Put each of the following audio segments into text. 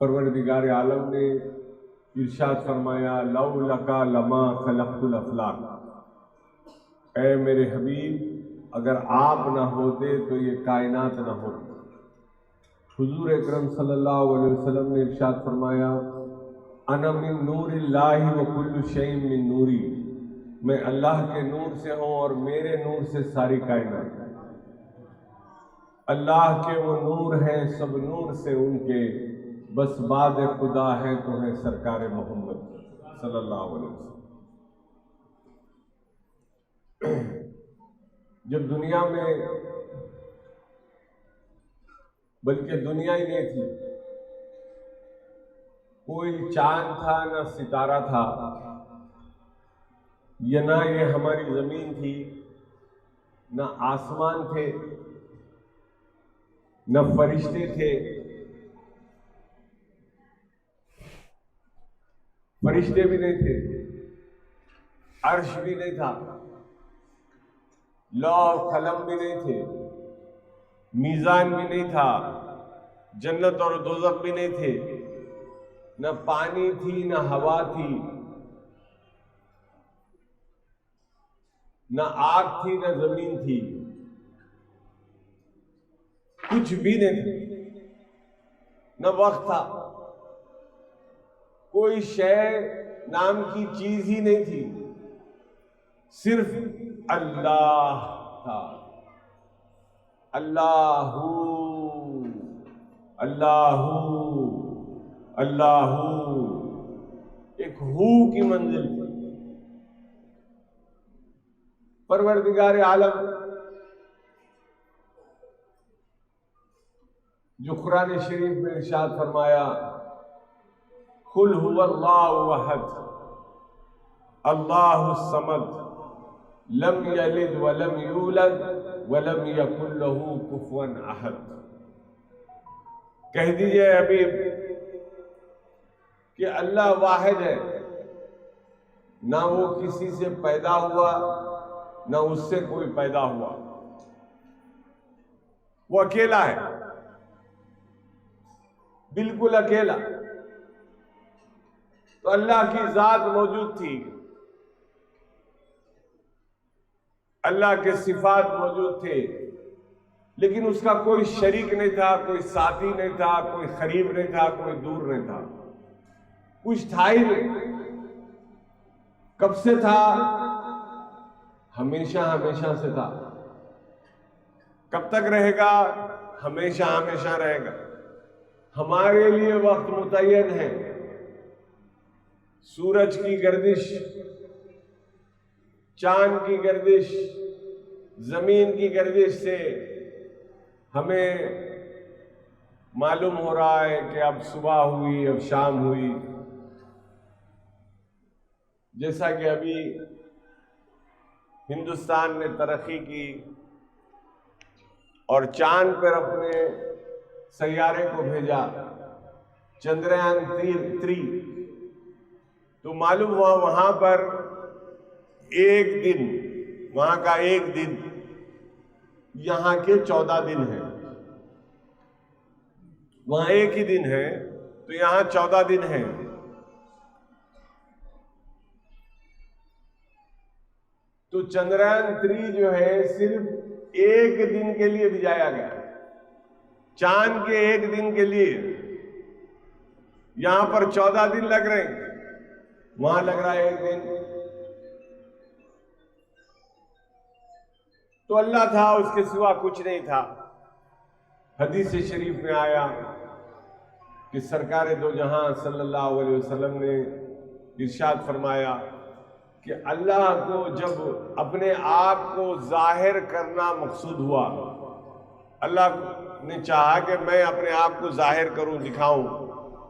परवरदिगार आलम ने इरशाद फरमाया, लौ लका लमा खलक़तुल अफ़लाक, ऐ मेरे हबीब, अगर आप ना होते तो ये कायनात ना होती। हुजूर अकरम सल्लल्लाहु अलैहि वसल्लम ने इरशाद फरमाया, अना मिन नूरिल्लाहि व कुल्लु शैइन मिन नूरी, मैं अल्लाह के नूर से हूँ और मेरे नूर से सारी कायनात। अल्लाह के वो नूर हैं, सब नूर से उनके, बस बाद खुदा है तो है सरकार मोहम्मद सल्लल्लाहु अलैहि वसल्लम। जब दुनिया में, बल्कि दुनिया ही नहीं थी, कोई चांद था ना सितारा था, या ना ये हमारी जमीन थी, ना आसमान थे, न फरिश्ते थे। फरिश्ते भी नहीं थे, अर्श भी नहीं था, लौह कलम भी नहीं थे, मीज़ान भी नहीं था, जन्नत और दोज़ख भी नहीं थे, न पानी थी न हवा थी, न आग थी न जमीन थी, कुछ भी नहीं था, न वक्त था, कोई शय नाम की चीज ही नहीं थी, सिर्फ अल्लाह था। अल्लाहू अल्लाहू अल्लाहू, एक हू की मंजिल थी। परवरदिगार आलम जो कुरान शरीफ में इरशाद फरमाया, कुल हुवल्लाहु अहद अल्लाहु समद लम यलिद वलम यूलद वलम यकुल लहू कुफुवन अहद। कह दीजिए अभी कि अल्लाह वाहिद है, ना वो किसी से पैदा हुआ ना उससे कोई पैदा हुआ, वो अकेला है, बिल्कुल अकेला। तो अल्लाह की जात मौजूद थी, अल्लाह के सिफात मौजूद थे, लेकिन उसका कोई शरीक नहीं था, कोई साथी नहीं था, कोई करीब नहीं था, कोई दूर नहीं था, कुछ था ही नहीं। कब से था? हमेशा हमेशा से था। कब तक रहेगा? हमेशा हमेशा रहेगा। हमारे लिए वक्त मुतय्यन है। सूरज की गर्दिश, चांद की गर्दिश, जमीन की गर्दिश से हमें मालूम हो रहा है कि अब सुबह हुई, अब शाम हुई। जैसा कि अभी हिंदुस्तान ने तरक्की की और चांद पर अपने सैयारे को भेजा, चंद्रयान 3, तो मालूम हुआ वहां पर एक दिन, वहां का एक दिन यहां के 14 दिन है। वहां एक ही दिन है तो यहां 14 दिन है। तो चंद्रयान 3 जो है सिर्फ एक दिन के लिए भिजाया गया, चांद के एक दिन के लिए। यहां पर 14 दिन लग रहे हैं, वहां लग रहा है एक दिन। तो अल्लाह था, उसके सिवा कुछ नहीं था। हदीस शरीफ में आया कि सरकार दो जहां सल्लल्लाहु अलैहि वसल्लम ने इरशाद फरमाया कि अल्लाह को जब अपने आप को जाहिर करना मकसूद हुआ, अल्लाह ने चाहा कि मैं अपने आप को जाहिर करूं, दिखाऊं।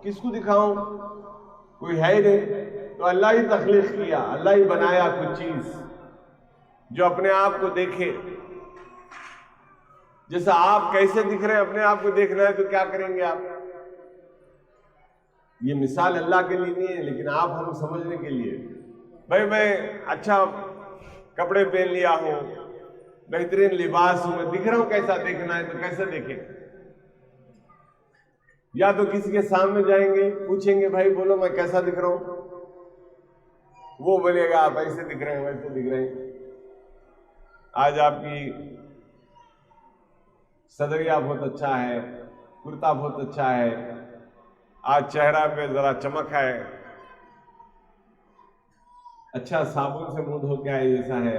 किसको दिखाऊं? कोई है ही नहीं, तो अल्लाह ही तख्लीक किया, अल्लाह ही बनाया कुछ चीज जो अपने आप को देखे। जैसा आप कैसे दिख रहे हैं, अपने आप को देखना है तो क्या करेंगे आप? ये मिसाल अल्लाह के लिए नहीं है, लेकिन आप हम समझने के लिए। भाई मैं अच्छा कपड़े पहन लिया हूं, बेहतरीन लिबास हूं, मैं दिख रहा हूं, कैसा देखना है तो कैसे देखें? या तो किसी के सामने जाएंगे, पूछेंगे भाई बोलो मैं कैसा दिख रहा हूं, वो बोलेगा आप ऐसे दिख रहे हैं वैसे दिख रहे हैं। आज आपकी सदरिया बहुत अच्छा है, कुर्ता बहुत अच्छा है, आज चेहरा पे जरा चमक है, अच्छा साबुन से मुंह धो के आए जैसा है,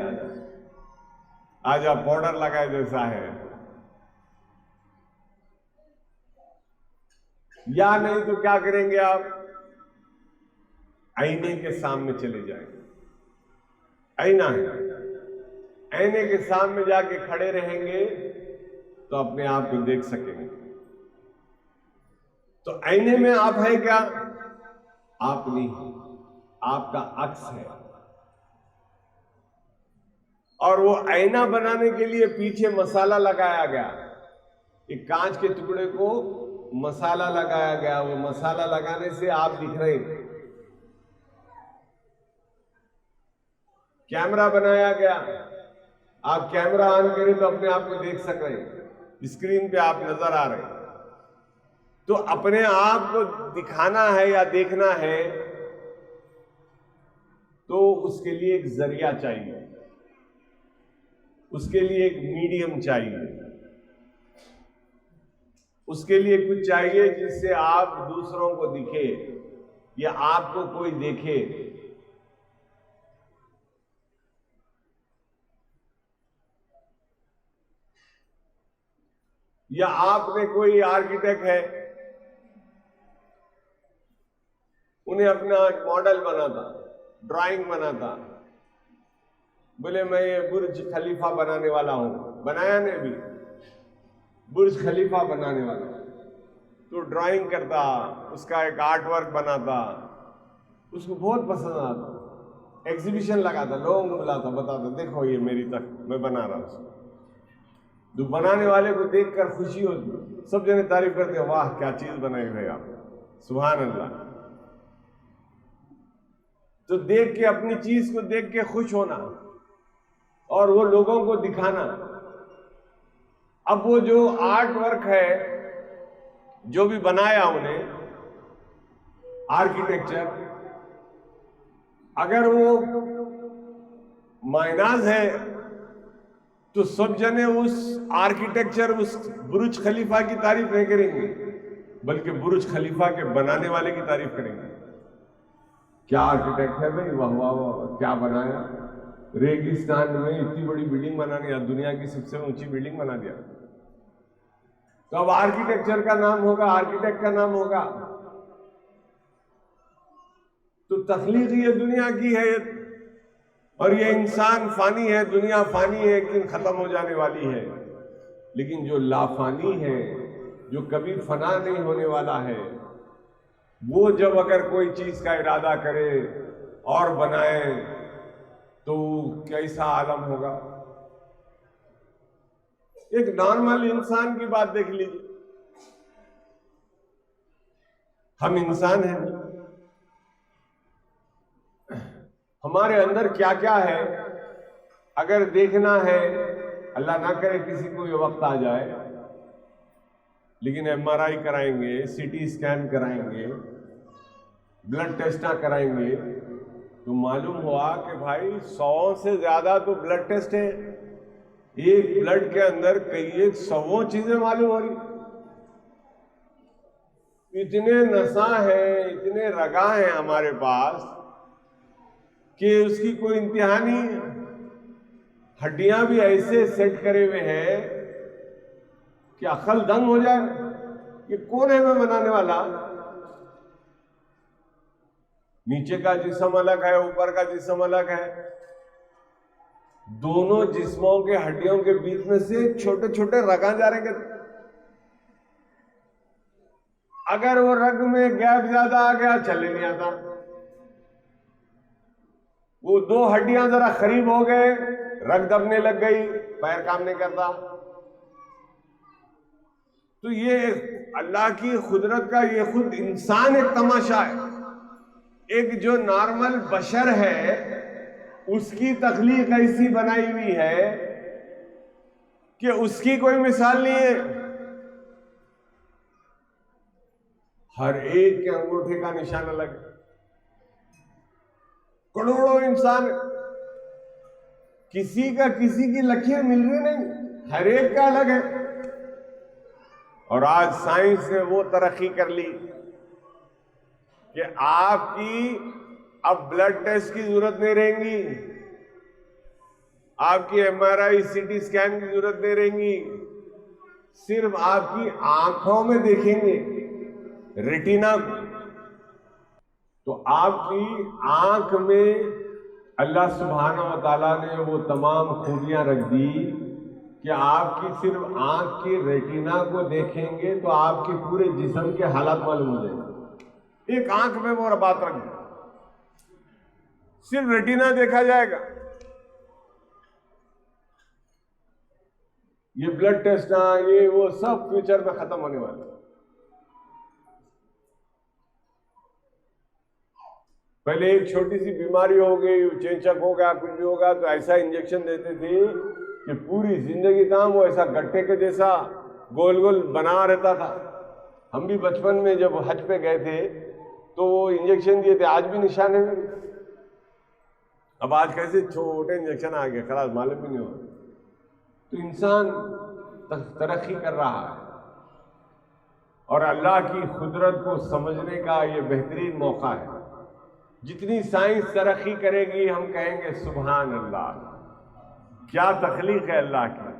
आज आप पाउडर लगाए जैसा है। या नहीं तो क्या करेंगे आप, आईने के सामने चले जाएंगे। आईना है, आईने के सामने जाके खड़े रहेंगे तो अपने आप को देख सकेंगे। तो आईने में आप है क्या? आप नहीं, आपका अक्स है। और वो आईना बनाने के लिए पीछे मसाला लगाया गया, एक कांच के टुकड़े को मसाला लगाया गया। वो मसाला लगाने से आप दिख रहे हैं। कैमरा बनाया गया, आप कैमरा ऑन करें तो अपने आप को देख सक रहे हैं, स्क्रीन पे आप नजर आ रहे हैं। तो अपने आप को दिखाना है या देखना है तो उसके लिए एक जरिया चाहिए, उसके लिए एक मीडियम चाहिए, उसके लिए कुछ चाहिए जिससे आप दूसरों को दिखे या आपको कोई देखे। या आपने कोई आर्किटेक्ट है, उन्हें अपना मॉडल बना था, ड्राइंग बना था, बोले मैं ये बुर्ज खलीफा बनाने वाला हूं, बनाया नहीं भी, बुर्ज खलीफा बनाने वाला। तो ड्राइंग करता, उसका एक आर्ट वर्क बनाता, उसको बहुत पसंद आता, एग्जीबिशन लगाता, लोगों को बुलाता, बताता देखो ये मेरी तक मैं बना रहा हूं। जो बनाने वाले को देखकर खुशी होती, सब जने तारीफ करते हैं, वाह क्या चीज बनाई हुई आप, सुभान अल्लाह। तो देख के, अपनी चीज को देख के खुश होना और वो लोगों को दिखाना। अब वो जो आर्ट वर्क है, जो भी बनाया उन्हें, आर्किटेक्चर, अगर वो मायनाज है तो सब जने उस आर्किटेक्चर, उस बुर्ज खलीफा की तारीफ नहीं करेंगे, बल्कि बुर्ज खलीफा के बनाने वाले की तारीफ करेंगे। क्या आर्किटेक्ट है भाई, वाह वाह वाह, क्या बनाया, रेगिस्तान में इतनी बड़ी बिल्डिंग बना दिया, दुनिया की सबसे ऊंची बिल्डिंग बना दिया। तो अब आर्किटेक्चर का नाम होगा, आर्किटेक्ट का नाम होगा। तो तख्लीक ये दुनिया की है और ये इंसान फानी है, दुनिया फानी है, एक दिन खत्म हो जाने वाली है। लेकिन जो लाफानी है, जो कभी फना नहीं होने वाला है, वो जब अगर कोई चीज का इरादा करे और बनाए तो कैसा आलम होगा। एक नॉर्मल इंसान की बात देख लीजिए, हम इंसान हैं, हमारे अंदर क्या क्या है अगर देखना है, अल्लाह ना करे किसी को ये वक्त आ जाए, लेकिन एमआरआई कराएंगे, सीटी स्कैन कराएंगे, ब्लड टेस्ट कराएंगे तो मालूम हुआ कि भाई 100 से ज्यादा तो ब्लड टेस्ट है, एक ब्लड के अंदर कई 100 चीजें मालूम हो रही। इतने नसा है, इतने रगा हैं हमारे पास कि उसकी कोई इंतहा नहीं है। हड्डियां भी ऐसे सेट करे हुए हैं कि अकल दंग हो जाए, कि कौन है मैं बनाने वाला। नीचे का जिस्म अलग है, ऊपर का जिस्म अलग है, दोनों जिस्मों के हड्डियों के बीच में से छोटे छोटे रगा जा रहे हैं। अगर वो रग में गैप ज्यादा आ गया, चले नहीं आता। वो दो हड्डियां जरा करीब हो गए, रग दबने लग गई, पैर काम नहीं करता। तो ये अल्लाह की कुदरत का ये खुद इंसान एक तमाशा है। एक जो नॉर्मल बशर है उसकी तख्लीक ऐसी बनाई हुई है कि उसकी कोई मिसाल नहीं है। हर एक के अंगूठे का निशान अलग है। करोड़ों इंसान, किसी की लकीर मिल रही नहीं, हर एक का अलग है। और आज साइंस ने वो तरक्की कर ली कि आपकी अब ब्लड टेस्ट की जरूरत नहीं रहेगी, आपकी MRI CT स्कैन की जरूरत नहीं रहेगी, सिर्फ आपकी आंखों में देखेंगे, रेटिना को। तो आपकी आंख में अल्लाह सुब्हानहू व तआला ने वो तमाम खूबियां रख दी कि आपकी सिर्फ आंख के रेटिना को देखेंगे तो आपके पूरे जिस्म के हालात मालूम हो जाएंगे। एक आंख में वो बात रख दी, सिर्फ रेटिना देखा जाएगा। ये ब्लड टेस्ट ना, ये वो सब फ्यूचर में खत्म होने वाला है। पहले एक छोटी सी बीमारी हो गई, चेचक हो गया, कुछ भी होगा, तो ऐसा इंजेक्शन देते थे कि पूरी जिंदगी काम वो ऐसा गट्टे के जैसा गोल गोल बना रहता था। हम भी बचपन में जब हज पे गए थे तो वो इंजेक्शन दिए थे, आज भी निशान है मेरे। अब आज कैसे छोटे इंजेक्शन आ गए, खलास मालूम भी नहीं हो। तो इंसान तरक्की कर रहा है और अल्लाह की कुदरत को समझने का ये बेहतरीन मौका है। जितनी साइंस तरक्की करेगी हम कहेंगे सुभान अल्लाह, क्या तख्लीक है अल्लाह की।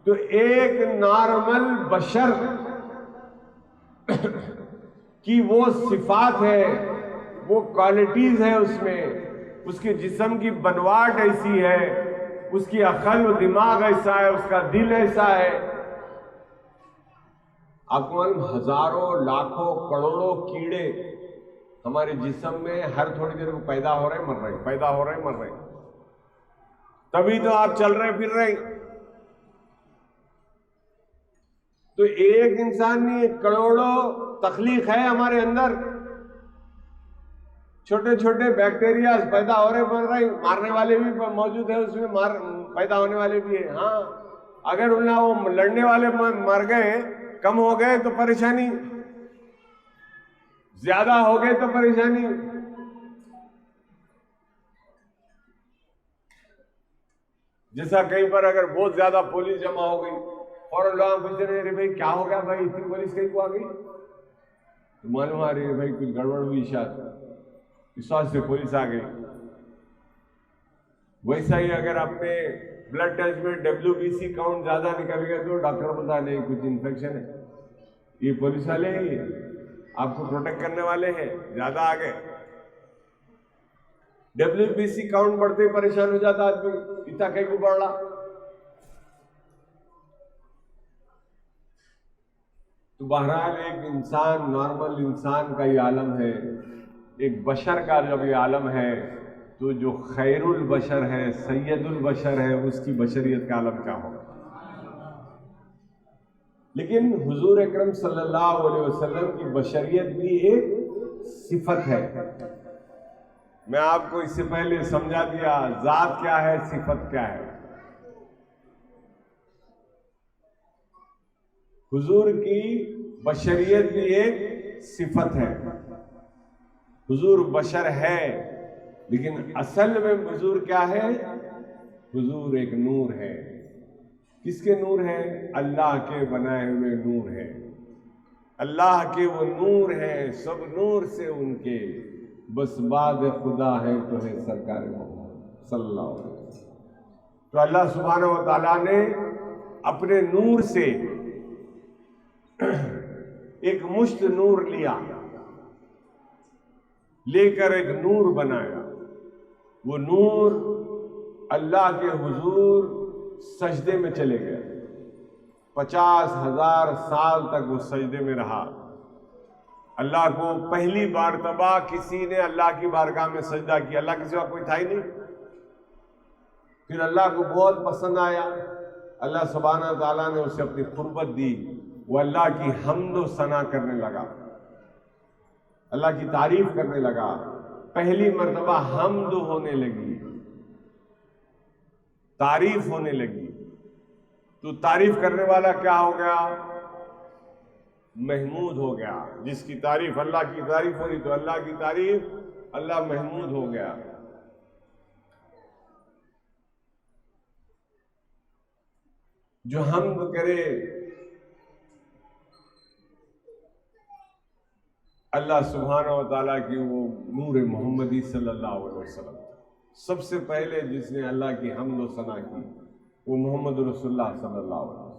तो एक नॉर्मल बशर की वो सिफात है, वो क्वालिटीज है उसमें, उसके जिस्म की बनवाट ऐसी है, उसकी अकल व दिमाग ऐसा है, उसका दिल ऐसा है। आपको मालूम, हजारों लाखों करोड़ों कीड़े हमारे जिस्म में हर थोड़ी देर में पैदा हो रहे मर रहे, पैदा हो रहे मर रहे। तभी तो आप चल रहे फिर रहे। तो एक इंसान नहीं, करोड़ों तख्लीक है हमारे अंदर। छोटे छोटे बैक्टीरिया पैदा हो रहे मर रहे, मारने वाले भी मौजूद है उसमें, पैदा होने वाले भी है। हाँ, अगर उन्हें वो लड़ने वाले मर गए, कम हो गए तो परेशानी, ज्यादा हो गए तो परेशानी। जैसा कहीं पर अगर बहुत ज्यादा पुलिस जमा हो गई, फौरन लोग पूछते रहे भाई क्या हो गया भाई, इतनी पुलिस कहीं को आ गई, तो मालूम आ रही है भाई कुछ गड़बड़ हुई, शायद विश्वास से पुलिस आ गई। वैसा ही अगर आपने ब्लड टेस्ट में WBC काउंट ज्यादा निकल गया तो डॉक्टर बता नहीं कुछ इन्फेक्शन है, ये पुलिस वाले ही आपको प्रोटेक्ट करने वाले हैं, ज्यादा आ गए। WBC काउंट बढ़ते ही परेशान हो जाता आदमी, इतना कहीं को बढ़ रहा। तो बहरहाल एक इंसान, नॉर्मल इंसान का ये आलम है, एक बशर का जब ये आलम है तो जो खैरुल बशर है, सैयदुल बशर है, उसकी बशरियत का आलम क्या होगा। लेकिन हुजूर अकरम सल्लल्लाहु अलैहि वसल्लम की बशरियत भी एक सिफत है। मैं आपको इससे पहले समझा दिया जात क्या है, सिफत क्या है। हुजूर की बशरियत भी एक सिफत है। हुजूर बशर है, लेकिन असल में हुजूर क्या है, हुजूर एक नूर है। किसके नूर है? अल्लाह के बनाए हुए नूर है। अल्लाह के वो नूर है, सब नूर से उनके, बस बाद खुदा है तो है सरकार मोहम्मद सल्लल्लाहु अलैहि वसल्लम। तो अल्लाह सुब्हानहू व तआला ने अपने नूर से एक मुश्त नूर लिया, लेकर एक नूर बनाया। वो नूर अल्लाह के हुजूर सजदे में चले गए। 50,000 साल तक वो सजदे में रहा। अल्लाह को पहली बारतबा किसी ने अल्लाह की बारगाह में सजदा किया, अल्लाह के सिवा कोई था ही नहीं। फिर अल्लाह को बहुत पसंद आया, अल्लाह सुब्हानहू व तआला ने उसे अपनी कुर्बत दी। वो अल्लाह की हम्द व सना करने लगा, अल्लाह की तारीफ करने लगा। पहली मर्तबा हम्द होने लगी, तारीफ होने लगी। तो तारीफ करने वाला क्या हो गया? महमूद हो गया। जिसकी तारीफ, अल्लाह की तारीफ हो रही तो अल्लाह की तारीफ, अल्लाह महमूद हो गया। जो हम्द करे अल्लाह सुब्हानहू व तआला की, वो नूर मोहम्मदी सल्लल्लाहु अलैहि वसल्लम। सबसे पहले जिसने अल्लाह की हम्द व सना की वो मोहम्मद रसूलुल्लाह सल्लल्लाहु अलैहि वसल्लम।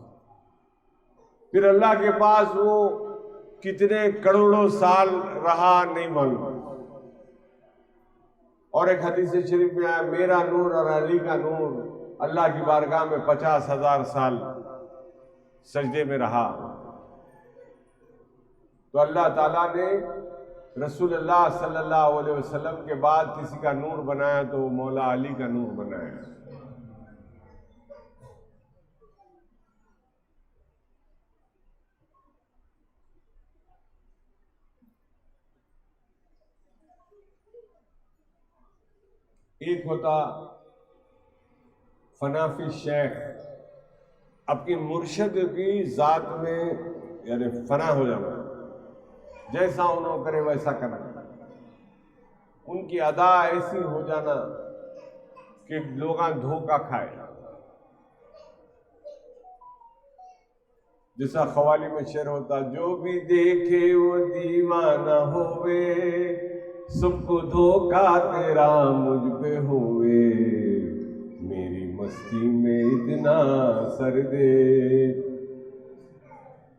फिर अल्लाह के पास वो कितने करोड़ों साल रहा नहीं मालूम। और एक हदीस शरीफ में आया, मेरा नूर और अली का नूर अल्लाह की बारगाह में 50,000 साल सजदे में रहा। तो अल्लाह ताला ने रसूलुल्लाह सल्लल्लाहु अलैहि वसल्लम के बाद किसी का नूर बनाया तो मौला अली का नूर बनाया। एक होता फनाफी शेख, अपनी मुर्शिद की जात में यानी फना हो जाना, जैसा उन्होंने करे वैसा करना, उनकी अदा ऐसी हो जाना कि लोग धोखा खाए। जैसा खवाली में शेर होता, जो भी देखे वो दीवाना होवे, सबको धोखा तेरा मुझ पे होवे, मेरी मस्ती में इतना सर दे,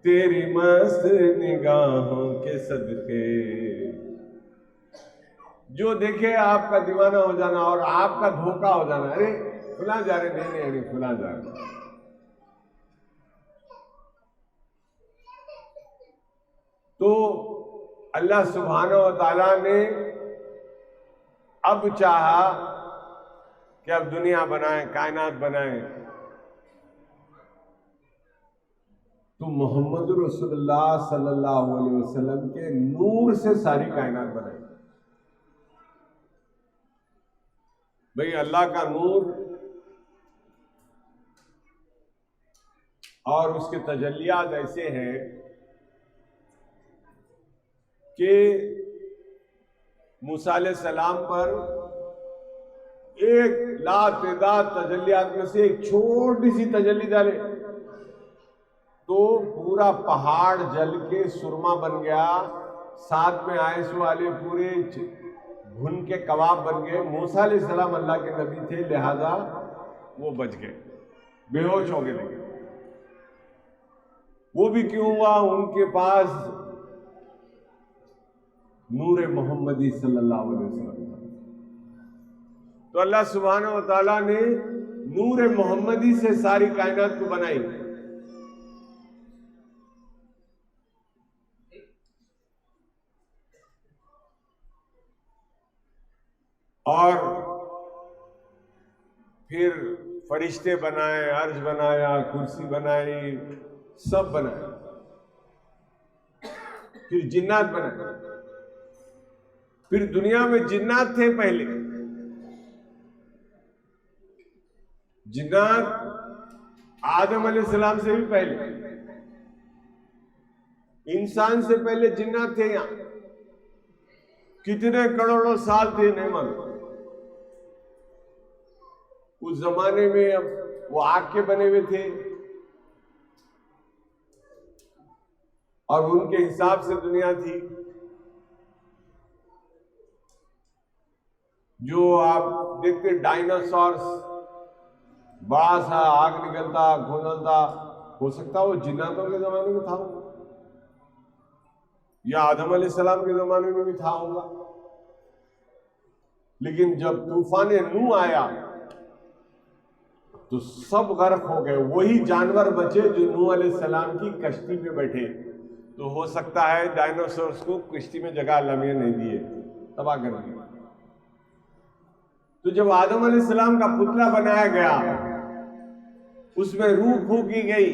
तेरी मस्त निगाहों के सदके। जो देखे आपका दीवाना हो जाना और आपका धोखा हो जाना, अरे फुला जा रहे, नहीं नहीं फुला जा रहे। तो अल्लाह सुब्हानहू व तआला ने अब चाहा कि अब दुनिया बनाए, कायनात बनाए, तो मोहम्मद रसूलुल्लाह सल्लल्लाहु अलैहि वसल्लम के नूर से सारी कायनात बनाई। भाई अल्लाह का नूर और उसके तजल्लियात ऐसे हैं कि मूसा अलैहिस्सलाम पर एक लातेदाद तजल्लियात में से एक छोटी सी तजल्ली डाले तो पूरा पहाड़ जल के सुरमा बन गया, साथ में आयस वाले पूरे भुन के कबाब बन गए। मूसा अलैहिस्सलाम अल्लाह के नबी थे, लिहाजा वो बच गए, बेहोश हो गए। वो भी क्यों हुआ? उनके पास नूर मोहम्मदी सल्लल्लाहु अलैहि वसल्लम। तो अल्लाह सुब्हानहू व तआला ने नूर मोहम्मदी से सारी कायनात को बनाई। और फिर फरिश्ते बनाए, अर्श बनाया, कुर्सी बनाई, सब बनाया। फिर जिन्नात बनाए। फिर दुनिया में जिन्नात थे पहले। जिन्नात आदम अलैहिस्सलाम से भी पहले, इंसान से पहले जिन्नात थे। यहां कितने करोड़ों साल थे नहीं मालूम। उस जमाने में अब वो आग के बने हुए थे और उनके हिसाब से दुनिया थी। जो आप देखते डायनासोर्स, बड़ा सा आग निकलता, घूमता, हो सकता वो जिन्नातों के जमाने में था या आदम अलैहिस्सलाम के जमाने में भी था होगा। लेकिन जब तूफान नूह आया तो सब गर्क हो गए। वही जानवर बचे जो नूह अलैहिस्सलाम की कश्ती में बैठे। तो हो सकता है डायनासोर्स को कश्ती में जगह अल्लाह मियां नहीं दिए, तबाह कर दिया। तो जब आदम अलैहिस्सलाम का पुतला बनाया गया, उसमें रूह फूंकी गई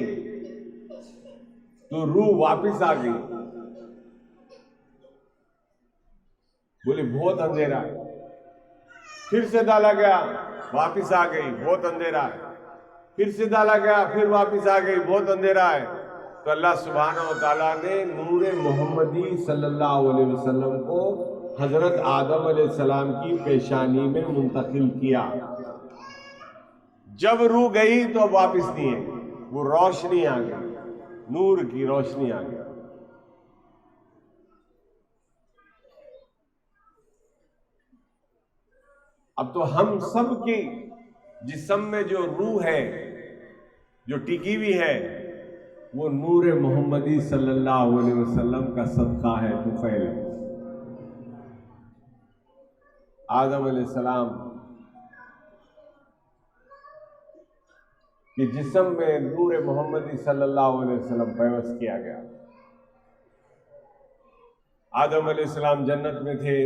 तो रूह वापिस आ गई। बोले बहुत अंधेरा है। फिर से डाला गया, वापिस आ गई, बहुत अंधेरा है। फिर से डाला गया, फिर वापिस आ गई, बहुत अंधेरा है। तो अल्लाह सुब्हानहू व तआला ने नूर मोहम्मदी सल्लल्लाहु अलैहि वसल्लम को हजरत आदम अलैहिस्सलाम की पेशानी में मुंतकिल किया। जब रूह गई तो अब वापस नहीं है, वो रोशनी आ गई, नूर की रोशनी आ गई। अब तो हम सब की जिस्म में जो रूह है, जो टिकी हुई है, वो नूर मोहम्मदी सल्लल्लाहु अलैहि वसल्लम का सदका है, तुफैल। आदम अलैहिस्सलाम कि जिस्म में नूर मोहम्मदी सल्लल्लाहु अलैहि वसल्लम पैवस्त किया गया। आदम अलैहिस्सलाम जन्नत में थे,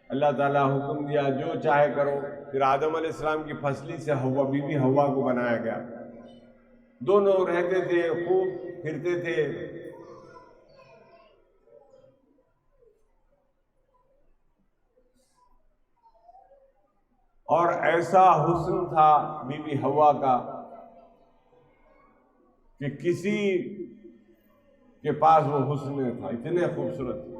अल्लाह ताला हुक्म दिया जो चाहे करो। फिर आदम अलैहिस्सलाम की फसली से हव्वा, बीवी हव्वा को बनाया गया। दोनों रहते थे, खूब फिरते थे। और ऐसा हुस्न था बीबी हव्वा का कि किसी के पास वो हुस्न नहीं था, इतने खूबसूरत थे।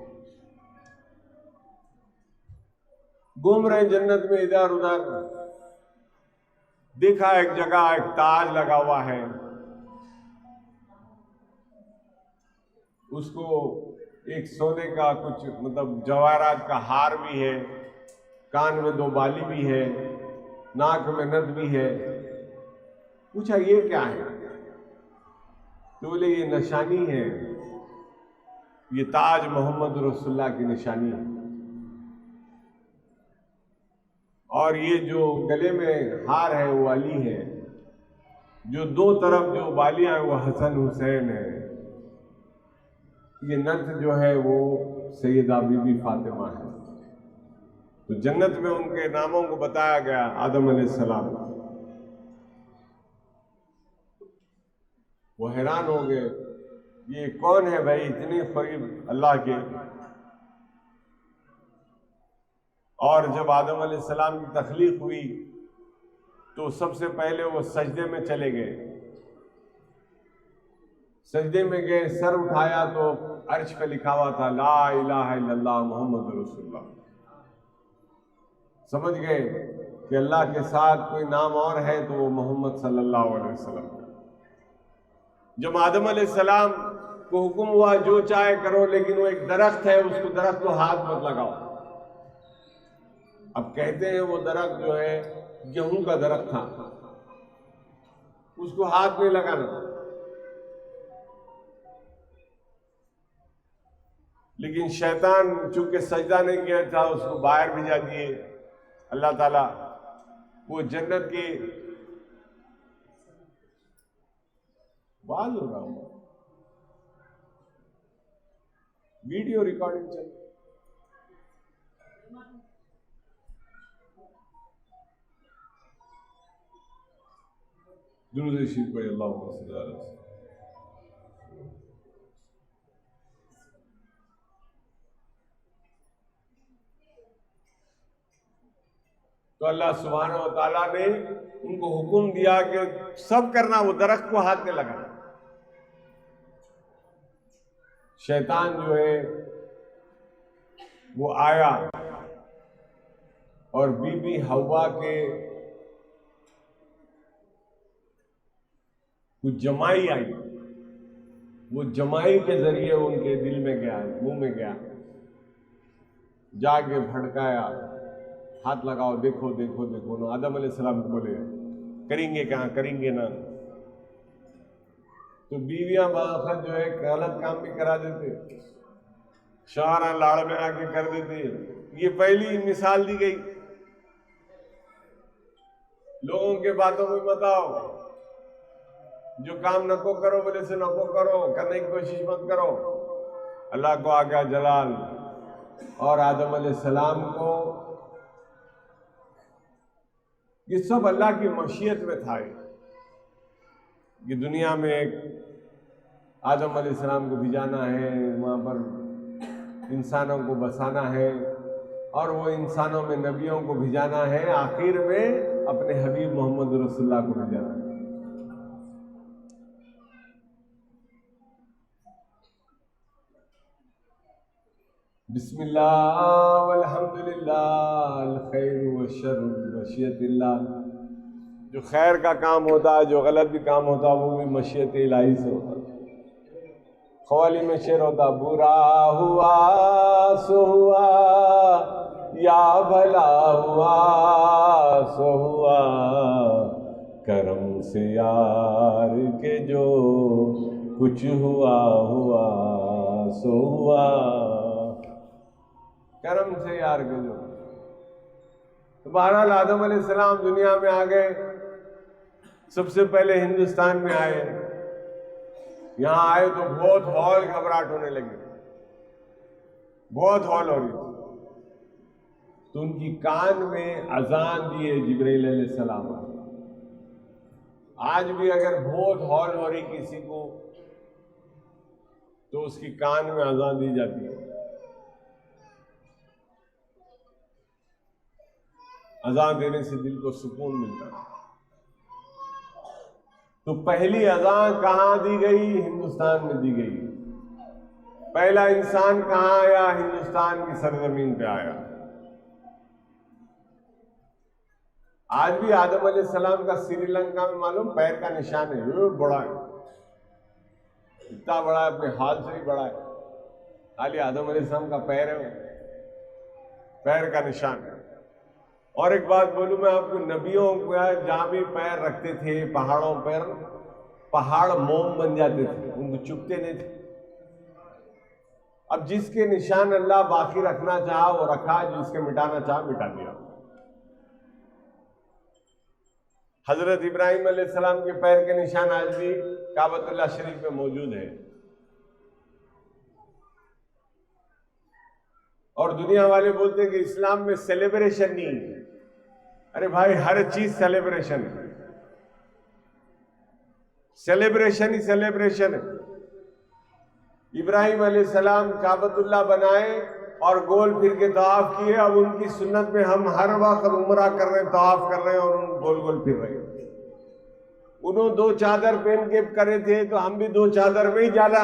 घूम रहे जन्नत में इधर उधर, देखा एक जगह एक ताज लगा हुआ है, उसको एक सोने का कुछ मतलब जवाहरात का हार भी है, कान में 2 बाली भी है, नाक में नथ भी है। पूछा ये क्या है? तो बोले ये निशानी है, ये ताज मोहम्मद रसूलुल्लाह की निशानी है। और ये जो गले में हार है वो अली है, जो 2 तरफ जो बालियां हैं वो हसन हुसैन है, ये नथ जो है वो सैयदा बीबी फातिमा है। तो जन्नत में उनके नामों को बताया गया। आदम अलैहिस्सलाम वो हैरान हो गए, ये कौन है भाई, इतने करीब अल्लाह के। और जब आदम अलैहिस्सलाम की तख्लीक हुई तो सबसे पहले वो सजदे में चले गए। सजदे में गए, सर उठाया तो अर्श पे लिखा हुआ था ला इलाहा इल्लल्लाह मुहम्मद रसूलुल्लाह। समझ गए कि अल्लाह के साथ कोई नाम और है तो वो मोहम्मद सल्लल्लाहु अलैहि वसल्लम। जब आदम अलैहिस्सलाम को हुक्म हुआ जो चाहे करो, लेकिन वो एक दरख्त है, उसको दरख्त को हाथ मत लगाओ। अब कहते हैं वो दरख्त जो है गेहूं का दरख्त था, उसको हाथ नहीं लगाना। लेकिन शैतान चूंकि सजदा नहीं किया था, उसको बाहर भिजा दिए। अल्लाह ताला वो जन्नत की बात हो रहा हूं, वीडियो रिकॉर्डिंग चल। दुरूद शरीफ पढ़े, अल्लाहुम्मा सल्ली अला सय्यिदिना। तो अल्लाह सुब्हानहू व तआला ने उनको हुक्म दिया कि सब करना, वो दरख्त को हाथ में लगाना। शैतान जो है वो आया और बीबी हव्वा के कुछ जमाई आई, वो जमाई के जरिए उनके दिल में गया, मुंह में गया, जाके भड़काया, हाथ लगाओ, देखो देखो देखो ना। आदम अलैहिस्सलाम को बोले करेंगे कहाँ, करेंगे ना। तो बीवियां बाखत जो है गलत काम भी करा देते, शारा लाड़ में आके कर देते। ये पहली मिसाल दी गई। लोगों के बातों में मत आओ, जो काम नको करो बोले से नको करो, करने की कोशिश मत करो। अल्लाह को आज्ञा जलाल और आदम अलैहिस्सलाम को, ये सब अल्लाह की मशीयत में था कि दुनिया में एक आदम अलैहिस्सलाम को भिजाना है, वहाँ पर इंसानों को बसाना है और वो इंसानों में नबियों को भिजाना है, आखिर में अपने हबीब मोहम्मद रसूलुल्लाह को भिजाना है। बिस्मिल्लाह वल्हम्दुलिल्लाह अल खैर व शर्र मशीयतिल्लाह। जो खैर का काम होता है, जो गलत भी काम होता है, वो भी मशीयत इलाही से होता है। ख्वाली में शेर होता, बुरा हुआ सो हुआ या भला हुआ सो हुआ, करम से यार के जो कुछ हुआ हुआ सो हुआ। करम से यार के जो। तो बहरहाल आदम अलैहिस्सलाम दुनिया में आ गए, सबसे पहले हिंदुस्तान में आए। यहां आए तो बहुत हौल घबराहट होने लगी, बहुत हौल हो रही थी। तो उनकी कान में अजान दिए जिब्राइल अलैहिस्सलाम। आज भी अगर बहुत हौल हो रही किसी को, तो उसकी कान में अजान दी जाती है। अजान देने से दिल को सुकून मिलता है। तो पहली अजान कहां दी गई? हिंदुस्तान में दी गई। पहला इंसान कहां आया? हिंदुस्तान की सरजमीन पे आया। आज भी आदम अलैहिस्सलाम का श्रीलंका में मालूम पैर का निशान है, ये बड़ा है, इतना बड़ा है, अपने हाथ से ही बड़ा है। खाली आदम अलैहिस्सलाम का पैर है, पैर का निशान है। और एक बात बोलूं मैं आपको, नबियों को जहां भी पैर रखते थे पहाड़ों पर, पहाड़ मोम बन जाते थे, उनको चुभते नहीं थे। अब जिसके निशान अल्लाह बाकी रखना चाहा वो रखा, जिसके मिटाना चाहा मिटा दिया। हजरत इब्राहिम अलैहिस्सलाम के पैर के निशान आज भी काबतुल्लाह शरीफ में मौजूद है। और दुनिया वाले बोलते हैं कि इस्लाम में सेलिब्रेशन नहीं है। अरे भाई, हर चीज सेलिब्रेशन है, सेलिब्रेशन ही सेलिब्रेशन है। इब्राहिम अलैहिस्सलाम काबतुल्लाह बनाए और गोल फिर के तवाफ किए। अब उनकी सुन्नत में हम हर वक्त उम्रा कर रहे हैं, तवाफ कर रहे हैं और उन गोल गोल फिर रहे हैं। उन्होंने 2 चादर पहन के करे थे, तो हम भी 2 चादर में ही जाला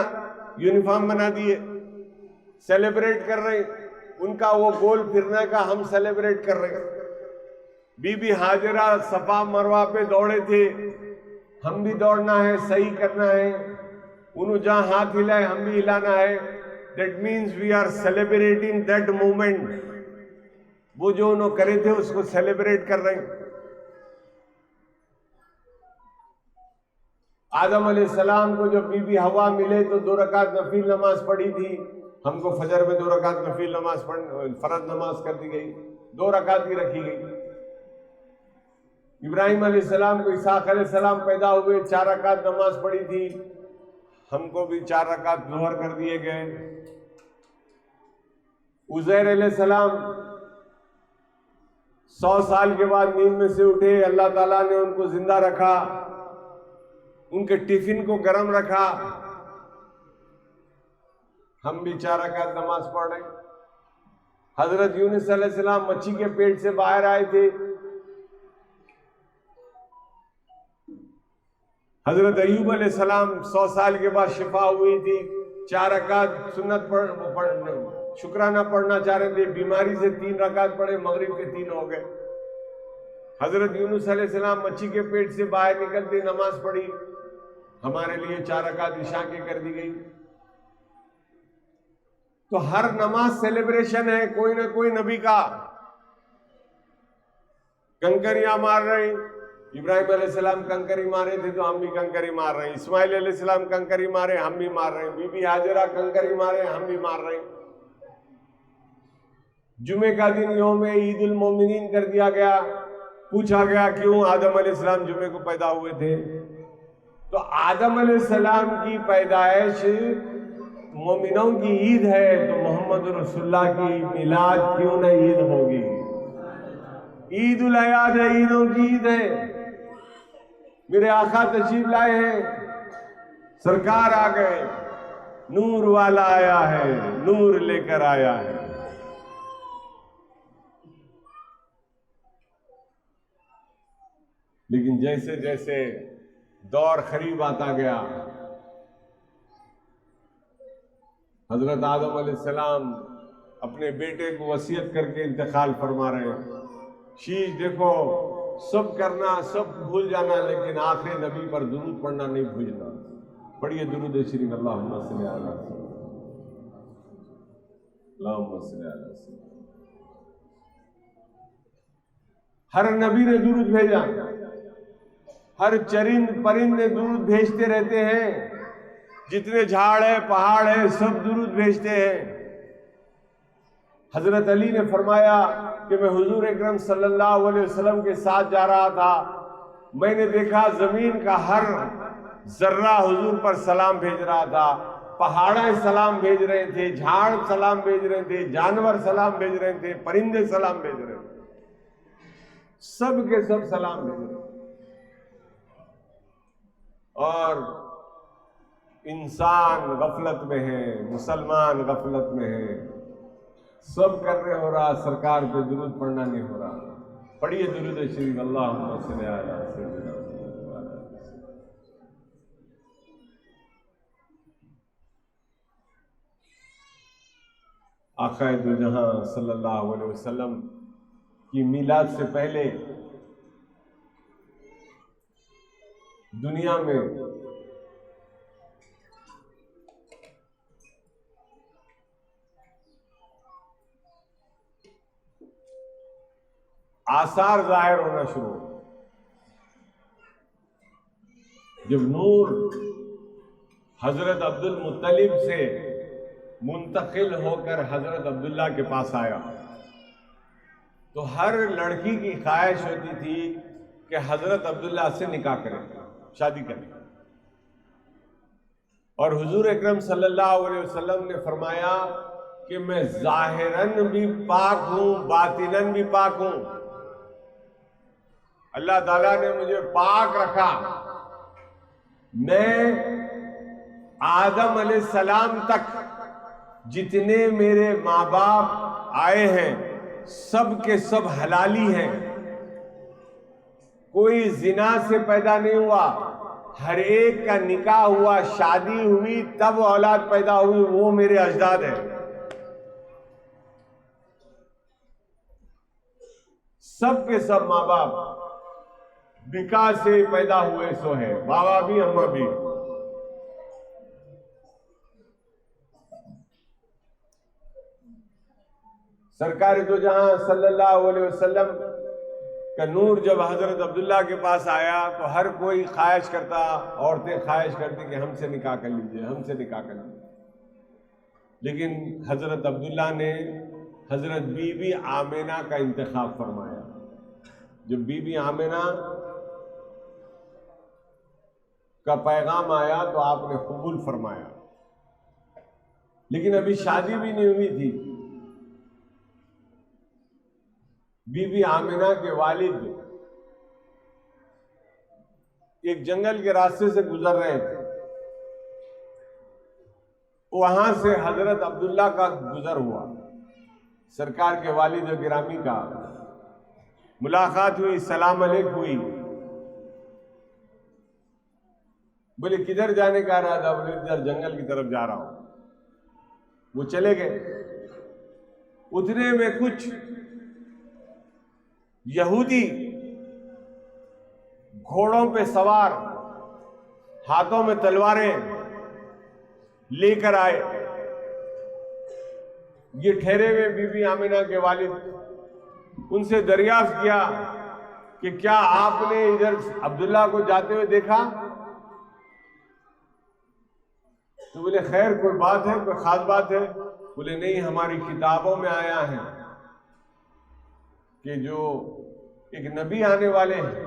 यूनिफॉर्म बना दिए, सेलिब्रेट कर रहे हैं। उनका वो गोल फिरने का हम सेलिब्रेट कर रहे हैं। बीबी हाजरा सफा मरवा पे दौड़े थे, हम भी दौड़ना है, सही करना है। उन्होंने जहां हाथ हिलाए हम भी हिलाना है। That means we are celebrating that movement. वो जो उन्होंने करे थे उसको सेलिब्रेट कर रहे हैं। आदम अलैहिस्सलाम को जब बीबी हवा मिले तो 2 रकात नफिल नमाज पढ़ी थी। हमको फजर में 2 रकात नफिल नमाज फर्ज नमाज कर दी गई, 2 रकात ही रखी गई। इब्राहिम अलैहिस्सलाम को इसाक अलैहिस्सलाम पैदा हुए, 4 रकात नमाज पढ़ी थी, हमको भी 4 रकात ज़ोहर कर दिए गए। उज़ैर अलैहिस्सलाम 100 साल के बाद नींद में से उठे, अल्लाह ताला ने उनको जिंदा रखा, उनके टिफिन को गर्म रखा। हम भी 4 रकात नमाज पढ़ रहे। हजरत यूनुस अलैहिस्सलाम मच्छी के पेट से बाहर आए थे। हजरत अय्यूब अलैहिस्सलाम 100 साल के बाद शिफा हुई थी, 4 रकात सुन्नत शुक्राना पढ़ना चाह रहे थे, बीमारी से 3 रकात पढ़े, मगरिब के 3 हो गए। हजरत यूनुस अलैहिस्सलाम मच्छी के पेट से बाहर निकलते नमाज पढ़ी, हमारे लिए 4 रकात इशा की कर दी गई। तो हर नमाज सेलिब्रेशन है, कोई ना कोई नबी का। कंकरियां मार रहे, इब्राहिम अलैहिस्सलाम कंकरी मारे थे तो हम भी कंकरी मार रहे हैं। इस्माइल अलैहिस्सलाम कंकरी मारे, हम भी मार रहे हैं। बीबी हाजरा कंकरी मारे, हम भी मार रहे हैं। जुमे का दिन यौम ईद उल मोमिनीन कर दिया गया। पूछा गया क्यों? आदम अलैहिस्सलाम जुमे को पैदा हुए थे। तो आदम अलैहिस्सलाम की पैदाइश मोमिनों की ईद है, तो मोहम्मद रसूलुल्लाह की मिलाद क्यों न ईद होगी? ईद उल अयाद है, ईदों की ईद है। मेरे आका तशरीफ लाए हैं, सरकार आ गए, नूर वाला आया है, नूर लेकर आया है। लेकिन जैसे जैसे दौर करीब आता गया, हजरत आदम अलैहिस्सलाम अपने बेटे को वसीयत करके इंतकाल फरमा रहे हैं। शीश देखो, सब करना, सब भूल जाना, लेकिन आखिरी नबी पर दुरूद पढ़ना नहीं भूलना। पढ़िए दुरूद शरीफ, अल्लाहुम्मा सल्ली अला अल्लाहुम्मा सल्ली अला सय्यिदना। हर नबी ने दुरूद भेजा, हर चरिंद परिंद ने दुरूद भेजते रहते हैं। जितने झाड़ है, पहाड़ है, सब दुरूद भेजते हैं। हजरत अली ने फरमाया कि मैं हुजूर अकरम सल्लल्लाहु अलैहि वसल्लम के साथ जा रहा था, मैंने देखा जमीन का हर जर्रा हुजूर पर सलाम भेज रहा था। पहाड़े सलाम भेज रहे थे, झाड़ सलाम भेज रहे थे, जानवर सलाम भेज रहे थे, परिंदे सलाम भेज रहे थे, सब के सब सलाम भेज रहे थे। और इंसान गफलत में है, मुसलमान गफलत में है, सब कर रहे हो रहा, सरकार पे दुरूद पढ़ना नहीं हो रहा। पढ़िए दुरूद शरीफ, अल्लाहुम्मा सल्ली अला सय्यिदना। आक़ाए दो जहां सल्लल्लाहु अलैहि वसल्लम की मिलाद से पहले दुनिया में आसार जाहिर होना शुरू हो। जब नूर हजरत अब्दुल मुत्तलिब से मुंतकिल होकर हजरत अब्दुल्ला के पास आया, तो हर लड़की की ख्वाहिश होती थी कि हजरत अब्दुल्ला से निकाह करें, शादी करें। और हुजूर अकरम सल्लल्लाहु अलैहि वसल्लम ने फरमाया कि मैं जाहिरन भी पाक हूं, बातिनन भी पाक हूं। अल्लाह ताला ने मुझे पाक रखा। मैं आदम अलैहिस्सलाम तक जितने मेरे माँ बाप आए हैं, सब के सब हलाली हैं। कोई जिना से पैदा नहीं हुआ, हर एक का निकाह हुआ, शादी हुई, तब औलाद पैदा हुई, वो मेरे अजदाद हैं। सब के सब माँ बाप निकाह से पैदा हुए सो है, बाबा भी अम्मा भी। सरकार दो जहां सल्लल्लाहु अलैहि वसल्लम का नूर जब हजरत अब्दुल्ला के पास आया, तो हर कोई ख्वाहिश करता, औरतें ख्वाहिश करती कि हमसे निकाह कर लीजिए, हमसे निकाह कर लीजिए। लेकिन हजरत अब्दुल्ला ने हजरत बीबी आमिना का इंतखाब फरमाया। जब बीबी आमिना का पैगाम आया तो आपने कबूल फरमाया, लेकिन अभी शादी भी नहीं हुई थी। बीबी आमिना के वालिद एक जंगल के रास्ते से गुजर रहे थे, वहां से हजरत अब्दुल्ला का गुजर हुआ, सरकार के वालिद गिरामी का। मुलाकात हुई, सलाम अलैक हुई। बोले किधर जाने का इरादा? बोले इधर जंगल की तरफ जा रहा हूं। वो चले गए। उतने में कुछ यहूदी घोड़ों पे सवार, हाथों में तलवारें लेकर आए। ये ठहरे हुए बीबी आमिना के वालिद उनसे दरियाफ्त किया कि क्या आपने इधर अब्दुल्ला को जाते हुए देखा? तो बोले खैर कोई बात है, कोई खास बात है? बोले नहीं, हमारी किताबों में आया है कि जो एक नबी आने वाले हैं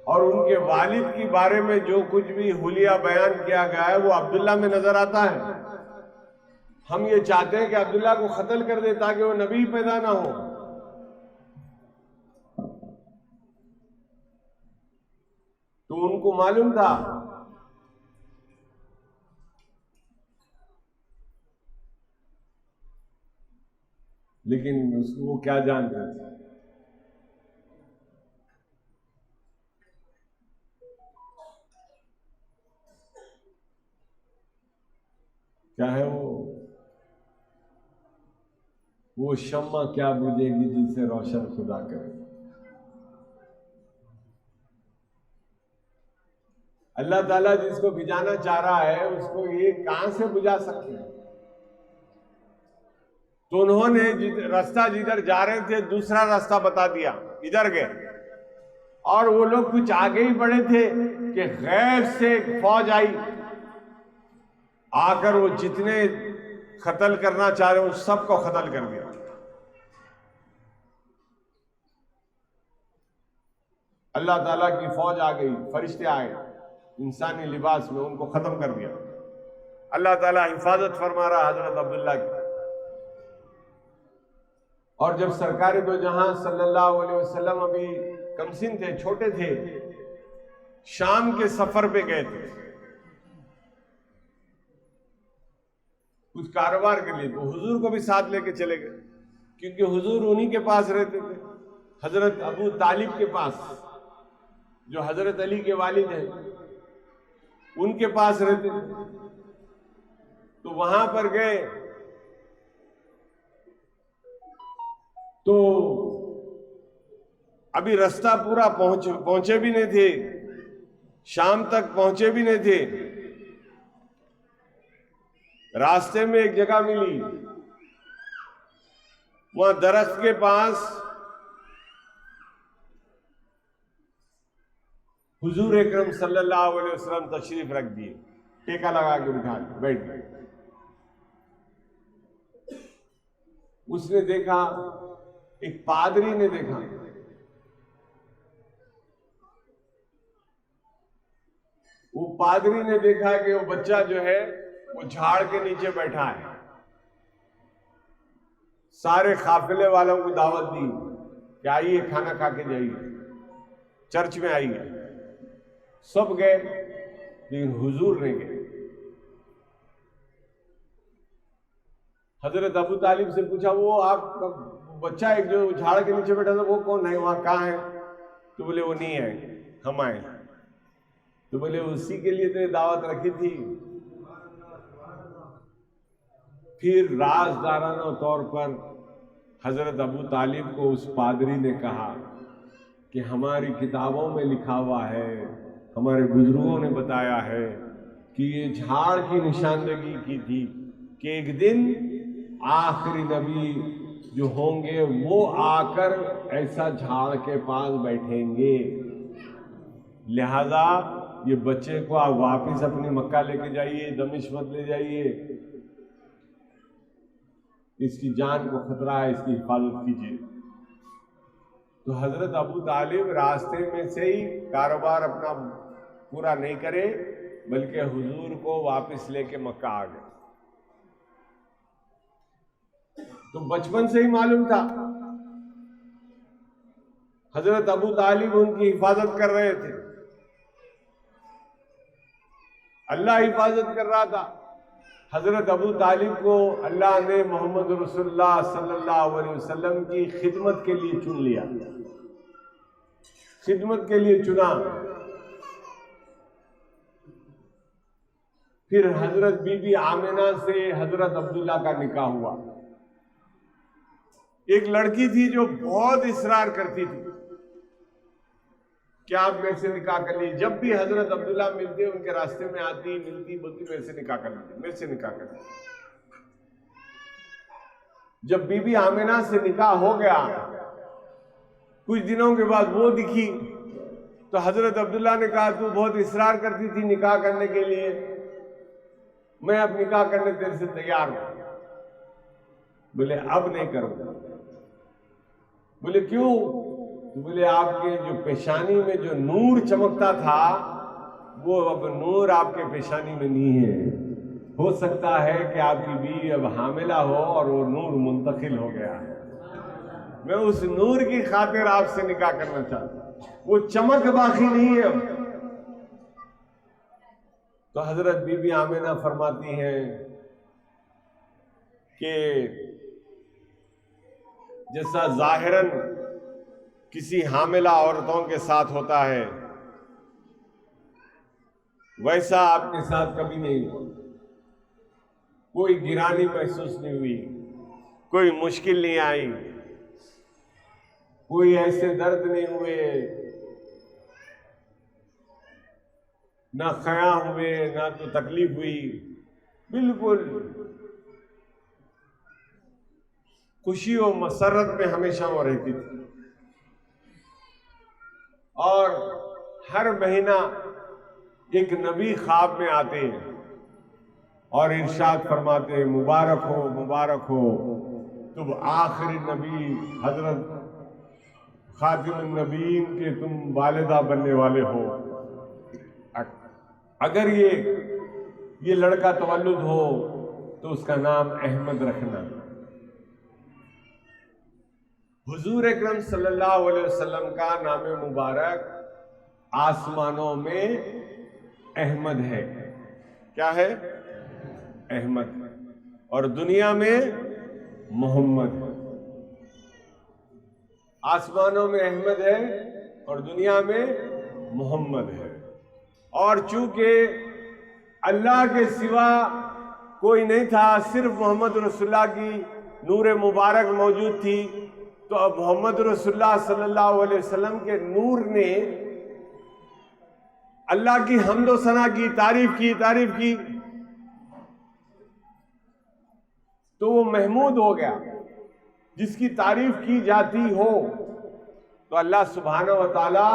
और उनके वालिद के बारे में जो कुछ भी हुलिया बयान किया गया है वो अब्दुल्ला में नजर आता है। हम ये चाहते हैं कि अब्दुल्ला को कत्ल कर दे ताकि वो नबी पैदा ना हो। तो उनको मालूम था लेकिन उसको वो क्या जानते थे। क्या है वो? वो शम्मा क्या बुझेगी जिसे रोशन खुदा करे। अल्लाह ताला जिसको भिजाना चाह रहा है उसको ये कहां से बुझा सकते हैं। तो उन्होंने रास्ता जिधर जा रहे थे दूसरा रास्ता बता दिया, इधर गए। और वो लोग कुछ आगे ही बढ़े थे कि गैब से एक फौज आई, आकर वो जितने कत्ल करना चाह रहे उन सबको कत्ल कर दिया। अल्लाह ताला की फौज आ गई, फरिश्ते आए इंसानी लिबास में, उनको खत्म कर दिया। अल्लाह ताला हिफाजत फरमा रहा हजरत अब्दुल्ला की। और जब सरकार दो जहां सल्लल्लाहु अलैहि वसल्लम अभी कमसिन थे, छोटे थे, शाम के सफर पे गए थे कुछ कारोबार के लिए, तो हुजूर को भी साथ लेके चले गए, क्योंकि हुजूर उन्हीं के पास रहते थे, हजरत अबू तालिब के पास, जो हजरत अली के वालिद हैं, उनके पास रहते थे। तो वहां पर गए तो अभी रास्ता पूरा पहुंचे भी नहीं थे, शाम तक पहुंचे भी नहीं थे। रास्ते में एक जगह मिली, वहां दरख्त के पास हुजूर अकरम सल्लल्लाहु अलैहि वसल्लम तशरीफ रख दिए, टेका लगा के बिठा दिया, बैठ गए। उसने देखा, एक पादरी ने देखा, वो पादरी ने देखा कि वो बच्चा जो है वो झाड़ के नीचे बैठा है। सारे काफिले वालों को दावत दी कि आइए खाना खा के जाइए, चर्च में आइए। सब गए लेकिन हुजूर नहीं गए। हजरत अबू तालिब से पूछा, वो आप बच्चा एक जो झाड़ के नीचे बैठा था वो कौन है, वहां कहाँ है? तो बोले वो नहीं है, हम आए। तो बोले उसी के लिए तो दावत रखी थी। फिर राजदाराना तौर पर हजरत अबू तालिब को उस पादरी ने कहा कि हमारी किताबों में लिखा हुआ है, हमारे बुजुर्गों ने बताया है कि ये झाड़ की निशानदगी की थी कि एक दिन आखिरी नबी जो होंगे वो आकर ऐसा झाड़ के पास बैठेंगे। लिहाजा ये बच्चे को आप वापिस अपनी मक्का लेके जाइए, दमिश्क मत ले जाइए, इसकी जान को खतरा है, इसकी हिफाजत कीजिए। तो हजरत अबू तालिब रास्ते में से ही कारोबार अपना पूरा नहीं करे, बल्कि हुजूर को वापस लेके मक्का आ गए। तो बचपन से ही मालूम था, हजरत अबू तालिब उनकी हिफाजत कर रहे थे, अल्लाह हिफाजत कर रहा था। हजरत अबू तालिब को अल्लाह ने मोहम्मद रसूलुल्लाह सल्लल्लाहु अलैहि वसल्लम की खिदमत के लिए चुन लिया, खिदमत के लिए चुना। फिर हजरत बीबी आमिना से हजरत अब्दुल्ला का निकाह हुआ। एक लड़की थी जो बहुत इसरार करती थी कि आप मेरे से निकाह कर लीजिए। जब भी हजरत अब्दुल्ला मिलते उनके रास्ते में आती, मिलती, बोलती मेरे से निकाह कर लीजिए, मेरे से निकाह कर लीजिए। जब बीबी आमिना से निकाह हो गया, कुछ दिनों के बाद वो दिखी तो हजरत अब्दुल्ला ने कहा, तू बहुत इसरार करती थी निकाह करने के लिए, मैं अब निकाह करने तेरे से तैयार हूं। बोले अब नहीं करूंगा। बोले क्यों? तो बोले आपके जो पेशानी में जो नूर चमकता था वो अब नूर आपके पेशानी में नहीं है। हो सकता है कि आपकी बीवी अब हामिला हो और वो नूर मुंतकिल हो गया है। मैं उस नूर की खातिर आपसे निकाह करना चाहता हूं, वो चमक बाकी नहीं है अब। तो हजरत बीबी आमिना फरमाती हैं कि जैसा जाहिरन किसी हामिला औरतों के साथ होता है वैसा आपके साथ कभी नहीं हुआ, कोई गिरानी महसूस नहीं हुई, कोई मुश्किल नहीं आई, कोई ऐसे दर्द नहीं हुए, ना खया हुए, ना तो तकलीफ हुई, बिल्कुल खुशी और मसरत में हमेशा वो रहती थी। और हर महीना एक नबी ख्वाब में आते हैं और इरशाद फरमाते हैं, मुबारक हो, मुबारक हो, तुम आखिरी नबी हजरत खातिमुन नबीन के तुम वालिदा बनने वाले हो। अगर ये लड़का तवल्लुद हो तो उसका नाम अहमद रखना। हुजूर अकरम सल्लल्लाहु अलैहि वसल्लम का नाम मुबारक आसमानों में अहमद है। क्या है? अहमद। और दुनिया में मोहम्मद है। आसमानों में अहमद है और दुनिया में मोहम्मद है। और चूंकि अल्लाह के सिवा कोई नहीं था, सिर्फ मोहम्मद रसूलुल्लाह की नूर मुबारक मौजूद थी, तो अब मोहम्मद रसूलुल्लाह सल्लल्लाहु अलैहि वसल्लम के नूर ने अल्लाह की हम्दो सना की, तारीफ की तो वो महमूद हो गया। जिसकी तारीफ की जाती हो तो अल्लाह सुब्हानहू व तआला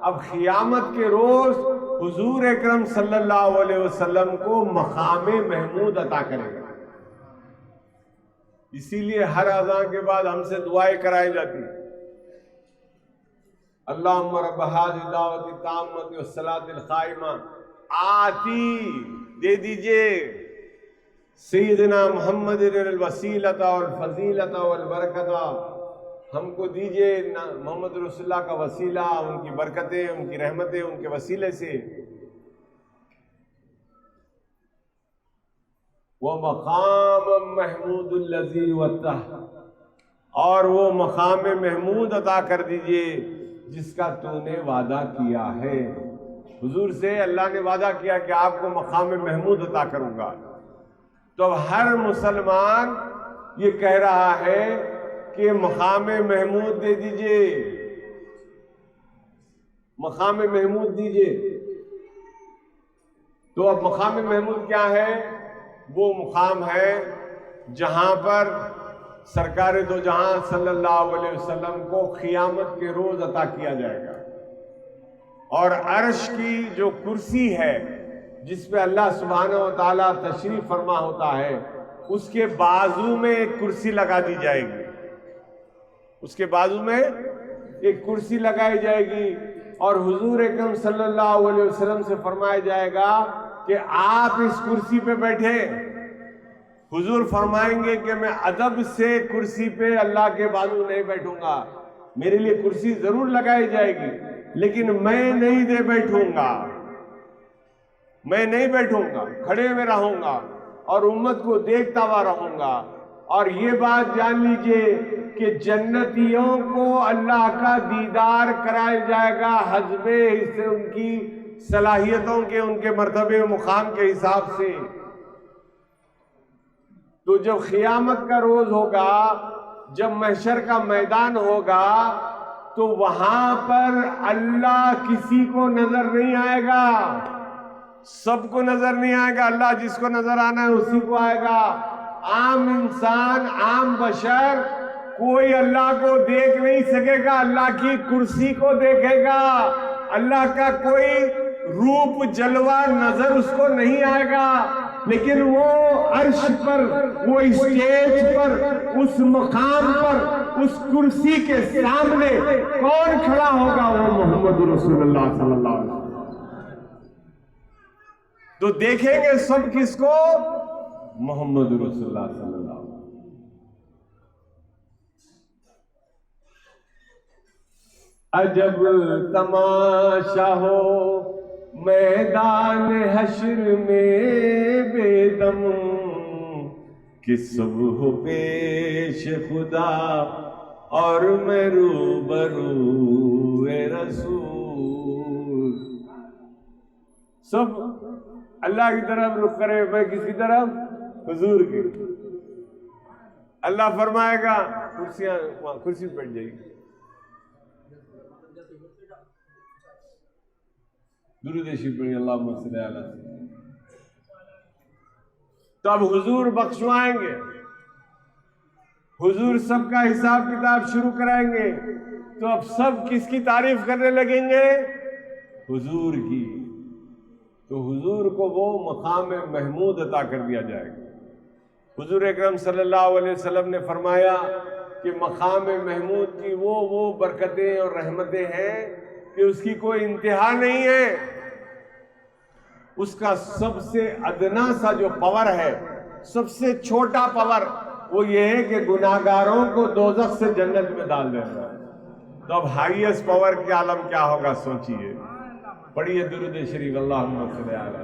अब क़ियामत के रोज हुजूर अकरम सल्लल्लाहु अलैहि वसल्लम को मकाम महमूद अता करेगा। इसीलिए हर अज़ान के बाद हमसे दुआएं कराई जाती, अल्लाहुम्मा रब्ब हाज़िहि दावति ताम्मति वस्सलातिल क़ाइमा आती, दे दीजिए सैयदना मुहम्मदिल वसीलता वल फजीलता वल बरकता, हमको दीजिए मोहम्मद रसूलुल्लाह का वसीला, उनकी बरकतें, उनकी रहमतें उनके वसीले से। वो मकाम महमूदुल्लज़ी वतह, और वो मकाम महमूद अता कर दीजिए जिसका तूने वादा किया है। हुजूर से अल्लाह ने वादा किया कि आपको मकाम महमूद अता करूंगा। तो अब हर मुसलमान ये कह रहा है कि मकाम महमूद दे दीजिए, मकाम महमूद दीजिए। तो अब मकाम महमूद क्या है? वो मुकाम है जहां पर सरकार दो जहां सल्लल्लाहु अलैहि वसल्लम को क़ियामत के रोज अता किया जाएगा। और अर्श की जो कुर्सी है जिस पे अल्लाह सुब्हानहू व तआला तशरीफ फरमा होता है, उसके बाजू में एक कुर्सी लगा दी जाएगी। उसके बाजू में एक कुर्सी लगाई जाएगी और हुजूर अकरम सल्लल्लाहु अलैहि वसल्लम से फरमाया जाएगा कि आप इस कुर्सी पे बैठे। हुजूर फरमाएंगे कि मैं अदब से कुर्सी पे अल्लाह के बाजू नहीं बैठूंगा, मेरे लिए कुर्सी जरूर लगाई जाएगी लेकिन मैं नहीं दे बैठूंगा, मैं नहीं बैठूंगा, खड़े में रहूंगा और उम्मत को देखता हुआ रहूंगा। और ये बात जान लीजिए कि जन्नतियों को अल्लाह का दीदार कराया जाएगा हस्बे इससे उनकी सलाहियतों के, उनके मर्तबे मुकाम के हिसाब से। तो जब क़ियामत का रोज होगा, जब महशर का मैदान होगा, तो वहां पर अल्लाह किसी को नजर नहीं आएगा, सबको नजर नहीं आएगा। अल्लाह जिसको नजर आना है उसी को आएगा। आम इंसान, आम बशर कोई अल्लाह को देख नहीं सकेगा, अल्लाह की कुर्सी को देखेगा। अल्लाह का कोई रूप जलवा नजर उसको नहीं आएगा, लेकिन वो अर्श पर, वो स्टेज पर, उस मकाम पर, उस कुर्सी के सामने कौन खड़ा होगा? वो मोहम्मद रसूलुल्लाह सल्लल्लाहु अलैहि वसल्लम। तो देखेंगे सब किसको? मोहम्मद रसूलुल्लाह सल्लल्लाहु अलैहि वसल्लम। अजब तमाशा हो मैदान हश्र में बेदम, कि सब हो पेश खुदा और मैं रूबरू ए रसूल। सब अल्लाह की तरफ रुख करे, मैं किसकी तरफ? हुजूर की। अल्लाह फरमाएगा कुर्सियां, वहां कुर्सी पे बैठ जाएगी। दुरूद शरीफ पढ़िए, अल्लाहुम्मा सल्ली अला। तो अब हुजूर बख्शवाएंगे, हुजूर सबका हिसाब किताब शुरू कराएंगे। तो अब सब किसकी तारीफ करने लगेंगे? हुजूर की। तो हुजूर को वो मकाम महमूद अता कर दिया जाएगा। हुजूर अकरम सल्लल्लाहु अलैहि वसल्लम ने फरमाया कि मकाम महमूद की वो बरकतें और रहमतें हैं कि उसकी कोई इंतहा नहीं है। उसका सबसे अदना सा जो पावर है, सबसे छोटा पावर, वो ये है कि गुनाहगारों को दोज़ख से जन्नत में डाल देना। तो अब हाईएस्ट पावर के आलम क्या होगा सोचिए। पढ़िए दुरूद शरीफ, अल्लाहुम्मा सल्ली अला।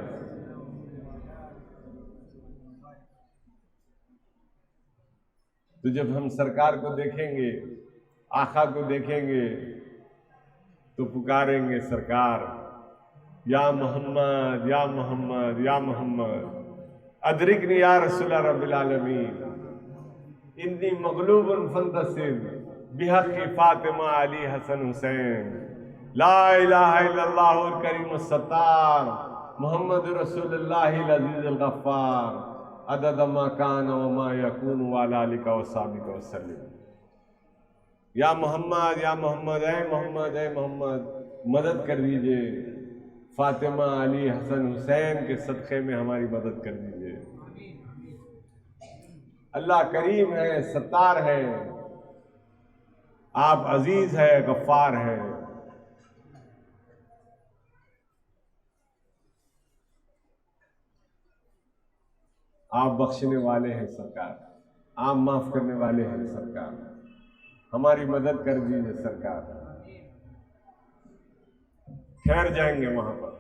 तो जब हम सरकार को देखेंगे, आका को देखेंगे, तो पुकारेंगे सरकार, या मोहम्मद या मोहम्मद या मोहम्मद, अदरिकनी या रसूल रब्बिल आलमीन, इन्नी मगलूबुन फंतसिर बिहक़्क़ि फातिमा अली हसन हुसैन, ला इलाहा इल्लल्लाहुल करीमुस सत्तार, मोहम्मद रसूलुल्लाहिल अज़ीज़ुल गफ़्फ़ार, अदद मा कान व मा यकून व अला आलिका व सहबिका व सल्लम। या मोहम्मद या मोहम्मद, ऐ मोहम्मद ऐ मोहम्मद, मदद कर दीजिए, फातिमा अली हसन हुसैन के सदक़े में हमारी मदद कर दीजिए। अल्लाह करीम है, सत्तार है, आप अजीज है, गफ्फार है। आप बख्शने वाले हैं सरकार, आप माफ करने वाले हैं सरकार, हमारी मदद कर दीजिए सरकार। ठहर जाएंगे वहां पर,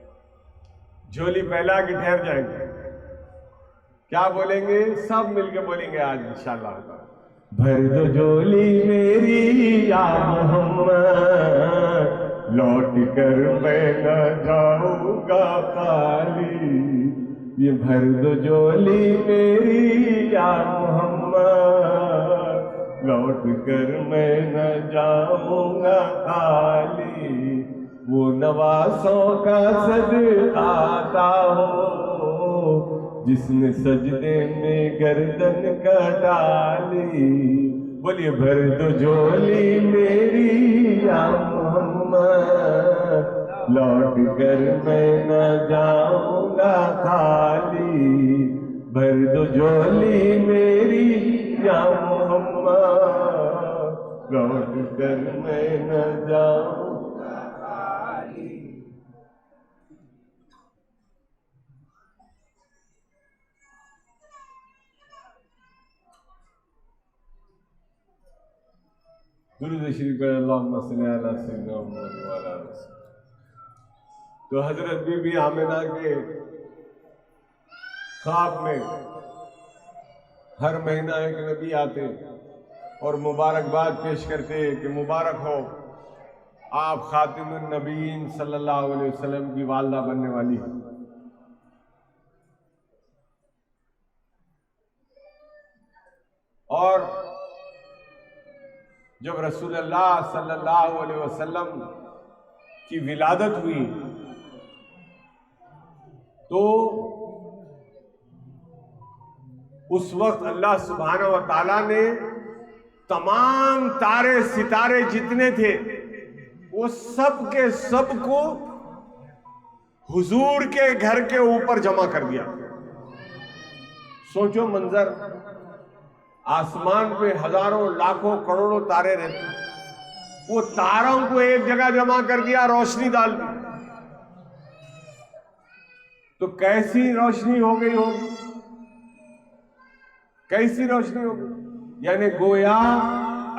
झोली फैला के ठहर जाएंगे। क्या बोलेंगे? सब मिलके बोलेंगे आज इंशाल्लाह, भर दो झोली मेरी या मोहम्मद, लौट कर मैं न जाऊंगा खाली। ये भर दो झोली मेरी या मोहम्मद, लौट कर मैं न जाऊंगा खाली। वो नवासों का सदका आता हो, जिसने सजदे में गर्दन का डाली। बोलिए भर दो झोली मेरी या मोहम्मद, लौट कर मैं न जाऊंगा खाली। भर दो झोली मेरी या मोहम्मद, लौट कर मैं न जाऊंगा। दुरूद शरीफ पर अल्लाहुम्मा सल्ली अला सय्यिदिना मुहम्मद व अला आलिहि। तो हजरत बीबी आमिना के ख्वाब में हर महीना एक नबी आते और मुबारकबाद पेश करते कि मुबारक हो, आप खातिमुन नबीयीन सल्लल्लाहु अलैहि वसल्लम की वालदा बनने वाली हैं। और जब रसूलुल्लाह सल्लल्लाहु अलैहि वसल्लम की विलादत हुई तो उस वक्त अल्लाह सुब्हानहु व तआला ने तमाम तारे सितारे जितने थे वो सब के सब को हुजूर के घर के ऊपर जमा कर दिया। सोचो मंजर, आसमान पे हजारों लाखों करोड़ों तारे रहते, वो तारों को एक जगह जमा कर दिया, रोशनी डाल दी, तो कैसी रोशनी हो गई होगी, कैसी रोशनी होगी। यानी गोया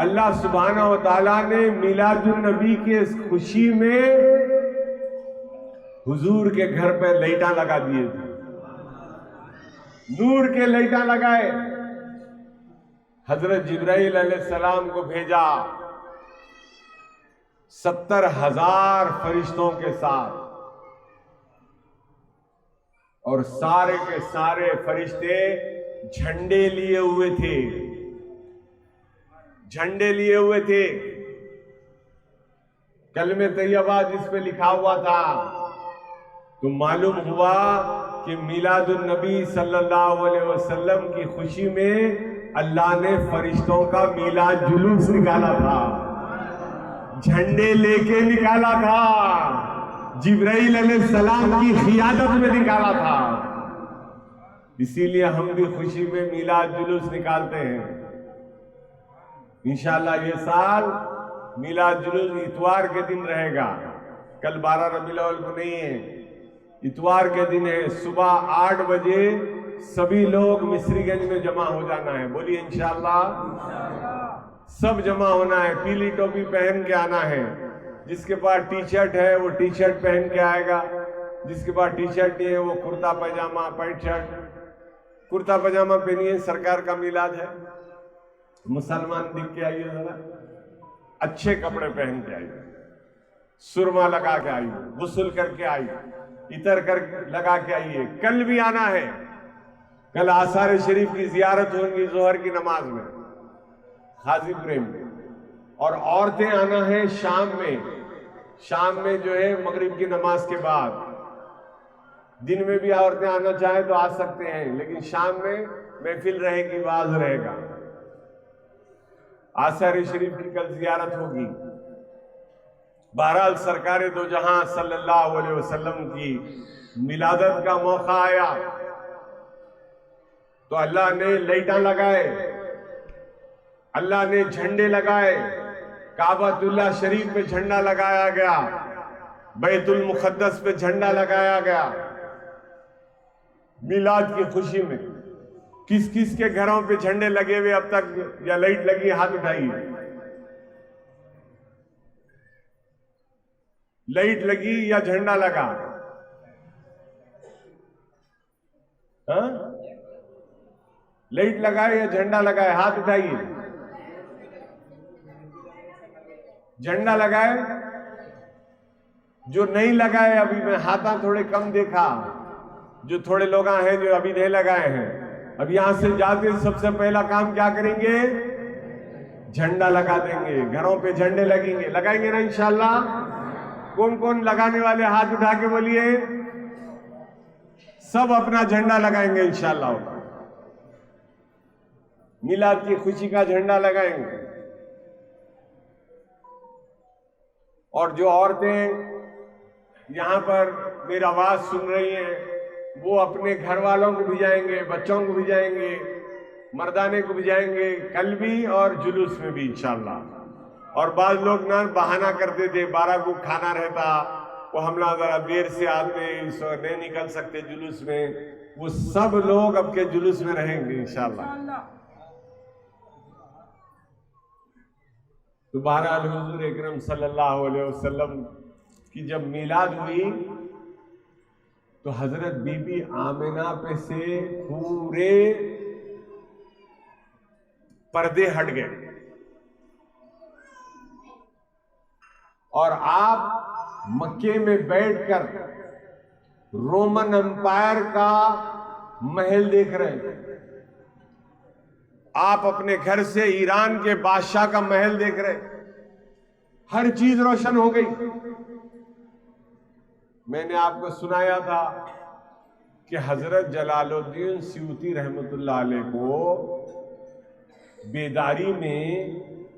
अल्लाह सुब्हानहु व तआला ने मिलादुन नबी के खुशी में हुजूर के घर पर लाइटा लगा दिए थे, नूर के लाइटा लगाए। हजरत जिब्राइल अलैहिस्सलाम को भेजा 70,000 फरिश्तों के साथ, और सारे के सारे फरिश्ते झंडे लिए हुए थे। झंडे लिए हुए थे, कलमे तैयबा जिस पे लिखा हुआ था। तो मालूम हुआ कि मिलादुन नबी सल्लल्लाहु अलैहि वसल्लम की खुशी में अल्लाह ने फरिश्तों का मिलाद जुलूस निकाला था, झंडे लेके निकाला था, जिब्राइल अलैहिस्सलाम की क़ियादत में निकाला था। इसीलिए हम भी खुशी में मिलाद जुलूस निकालते हैं। इंशाअल्लाह ये साल मिलाद जुलूस इतवार के दिन रहेगा, कल 12 रबीउल अव्वल को नहीं है, इतवार के दिन है। सुबह 8 बजे सभी लोग मिस्रीगंज में जमा हो जाना है। बोलिए इंशाअल्लाह सब जमा होना है, पीली टोपी पहन के आना है। जिसके पास टी शर्ट है वो टी शर्ट पहन के आएगा, जिसके पास टी शर्ट नहीं है वो कुर्ता पैजामा, पैंट शर्ट, कुर्ता पैजामा पहनिए, सरकार का मिलाद है। मुसलमान दिख के आइए, जरा अच्छे कपड़े पहन के आइए, सुरमा लगा के आइए, गुस्ल करके आइए, इतर कर लगा के आइए। कल भी आना है, कल आसार शरीफ की जियारत होगी जोहर की नमाज में हाजीपुर में, और औरतें आना है शाम में। शाम में जो है मगरिब की नमाज के बाद, दिन में भी औरतें आना चाहे तो आ सकते हैं, लेकिन शाम में महफिल रहेगी, वाज रहेगा। आसार शरीफ की कल जियारत होगी। बहरहाल सरकार दो जहां सल्लल्लाहु अलैहि वसल्लम की मिलादत का मौका आया तो अल्लाह ने लाइटां लगाए, अल्लाह ने झंडे लगाए, काबतुल्लाह शरीफ पे झंडा लगाया गया, बैतुल मुक़द्दस पे झंडा लगाया गया। मिलाद की खुशी में किस किस के घरों पे झंडे लगे हुए अब तक या लाइट लगी, हाथ उठाइए। लाइट लगी या झंडा लगा? हाँ, लाइट लगाए या झंडा लगाए? हाथ उठाइए। झंडा लगाए? जो नहीं लगाए, अभी मैं हाथा थोड़े कम देखा, जो थोड़े लोग हैं जो अभी नहीं लगाए हैं। अब यहां से जाते सबसे पहला काम क्या करेंगे? झंडा लगा देंगे, घरों पे झंडे लगेंगे, लगाएंगे ना इंशाअल्लाह? कौन कौन लगाने वाले हाथ उठा के बोलिए। सब अपना झंडा लगाएंगे इंशाअल्लाह, मिलाद की खुशी का झंडा लगाएंगे। और जो औरतें यहां पर मेरी आवाज सुन रही हैं वो अपने घर वालों को भिजाएंगे, बच्चों को भिजाएंगे, मर्दाने को भिजाएंगे, कल भी और जुलूस में भी इंशाअल्लाह। और बाद लोग ना बहाना करते थे 12 को खाना रहता, वो हम लोग जरा देर से आते, नहीं निकल सकते जुलूस में, वो सब लोग अब के जुलूस में रहेंगे इंशाअल्लाह। तो बहरहाल हुजूर अकरम सल्लल्लाहु अलैहि वसल्लम की जब मिलाद हुई तो हजरत बीबी आमिना पे से पूरे पर्दे हट गए और आप मक्के में बैठकर रोमन एम्पायर का महल देख रहे हैं। आप अपने घर से ईरान के बादशाह का महल देख रहे हैं। हर चीज रोशन हो गई। मैंने आपको सुनाया था कि हजरत जलालुद्दीन सयूती रहमतुल्लाह अलैह को बेदारी में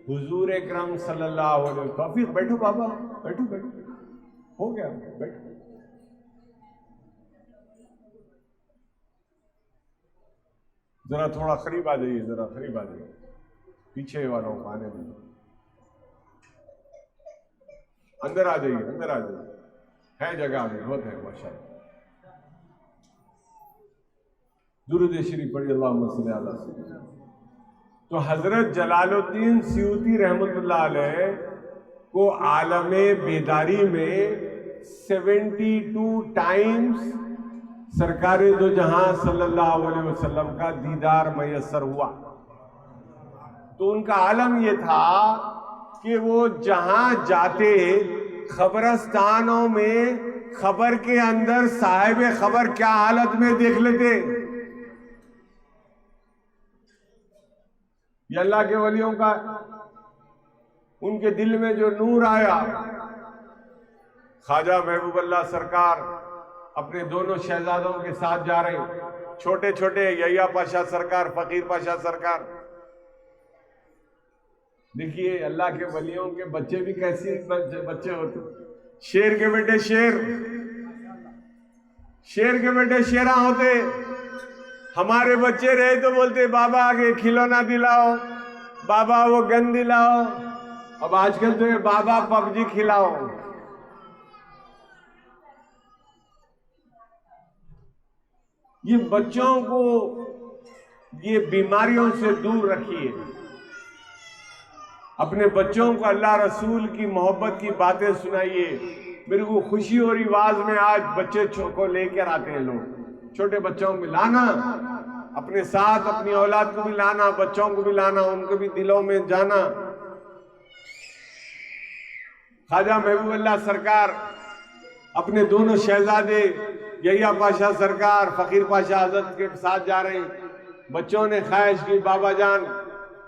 हुजूर अकरम सल्लल्लाहु अलैहि वसल्लम, काफी बैठो बाबा, बैठो बैठो, हो गया, बैठो। जरा थोड़ा करीब आ जाइए, जरा करीब आ जाइए, पीछे वालों को आने में, अंदर आ जाइए, अंदर आ जाइए, है जगह में, बहुत है माशाअल्लाह। दुरूद शरीफ पढ़िए, अल्लाहुम्मा सल्ली अला सय्यिदना। तो हजरत जलालुद्दीन सयूती रहमतुल्लाह अलैह को आलमे बेदारी में 72 टाइम्स सरकार दो जहां सल्लल्लाहु अलैहि वसल्लम का दीदार मयसर हुआ। तो उनका आलम यह था कि वो जहां जाते खबरस्तानों में खबर के अंदर साहिब खबर क्या हालत में देख लेते। ये अल्लाह के वलियों का उनके दिल में जो नूर आया, ख्वाजा महबूब अल्लाह सरकार अपने दोनों शहजादों के साथ जा रहे, छोटे छोटे यहिया पाशा सरकार, फकीर पाशा सरकार। देखिए अल्लाह के वलियों के बच्चे भी कैसे बच्चे होते, शेर के बेटे शेर, शेर के बेटे शेरा होते। हमारे बच्चे रहे तो बोलते बाबा आगे खिलौना दिलाओ, बाबा वो गन दिलाओ। अब आजकल तो ये बाबा पबजी खिलाओ। ये बच्चों को ये बीमारियों से दूर रखिए। अपने बच्चों को अल्लाह रसूल की मोहब्बत की बातें सुनाइए। मेरे को खुशी हो रही, आवाज में आज बच्चे को लेकर आते हैं लोग, छोटे बच्चों को लाना अपने साथ, अपनी औलाद को भी लाना, बच्चों को भी लाना, उनको भी दिलों में जाना। ख्वाजा महबूब अल्लाह सरकार अपने दोनों शहजादे यहिया पाशा सरकार, फकीर पाशा हजरत के साथ जा रहे हैं। बच्चों ने ख्वाहिश की बाबा जान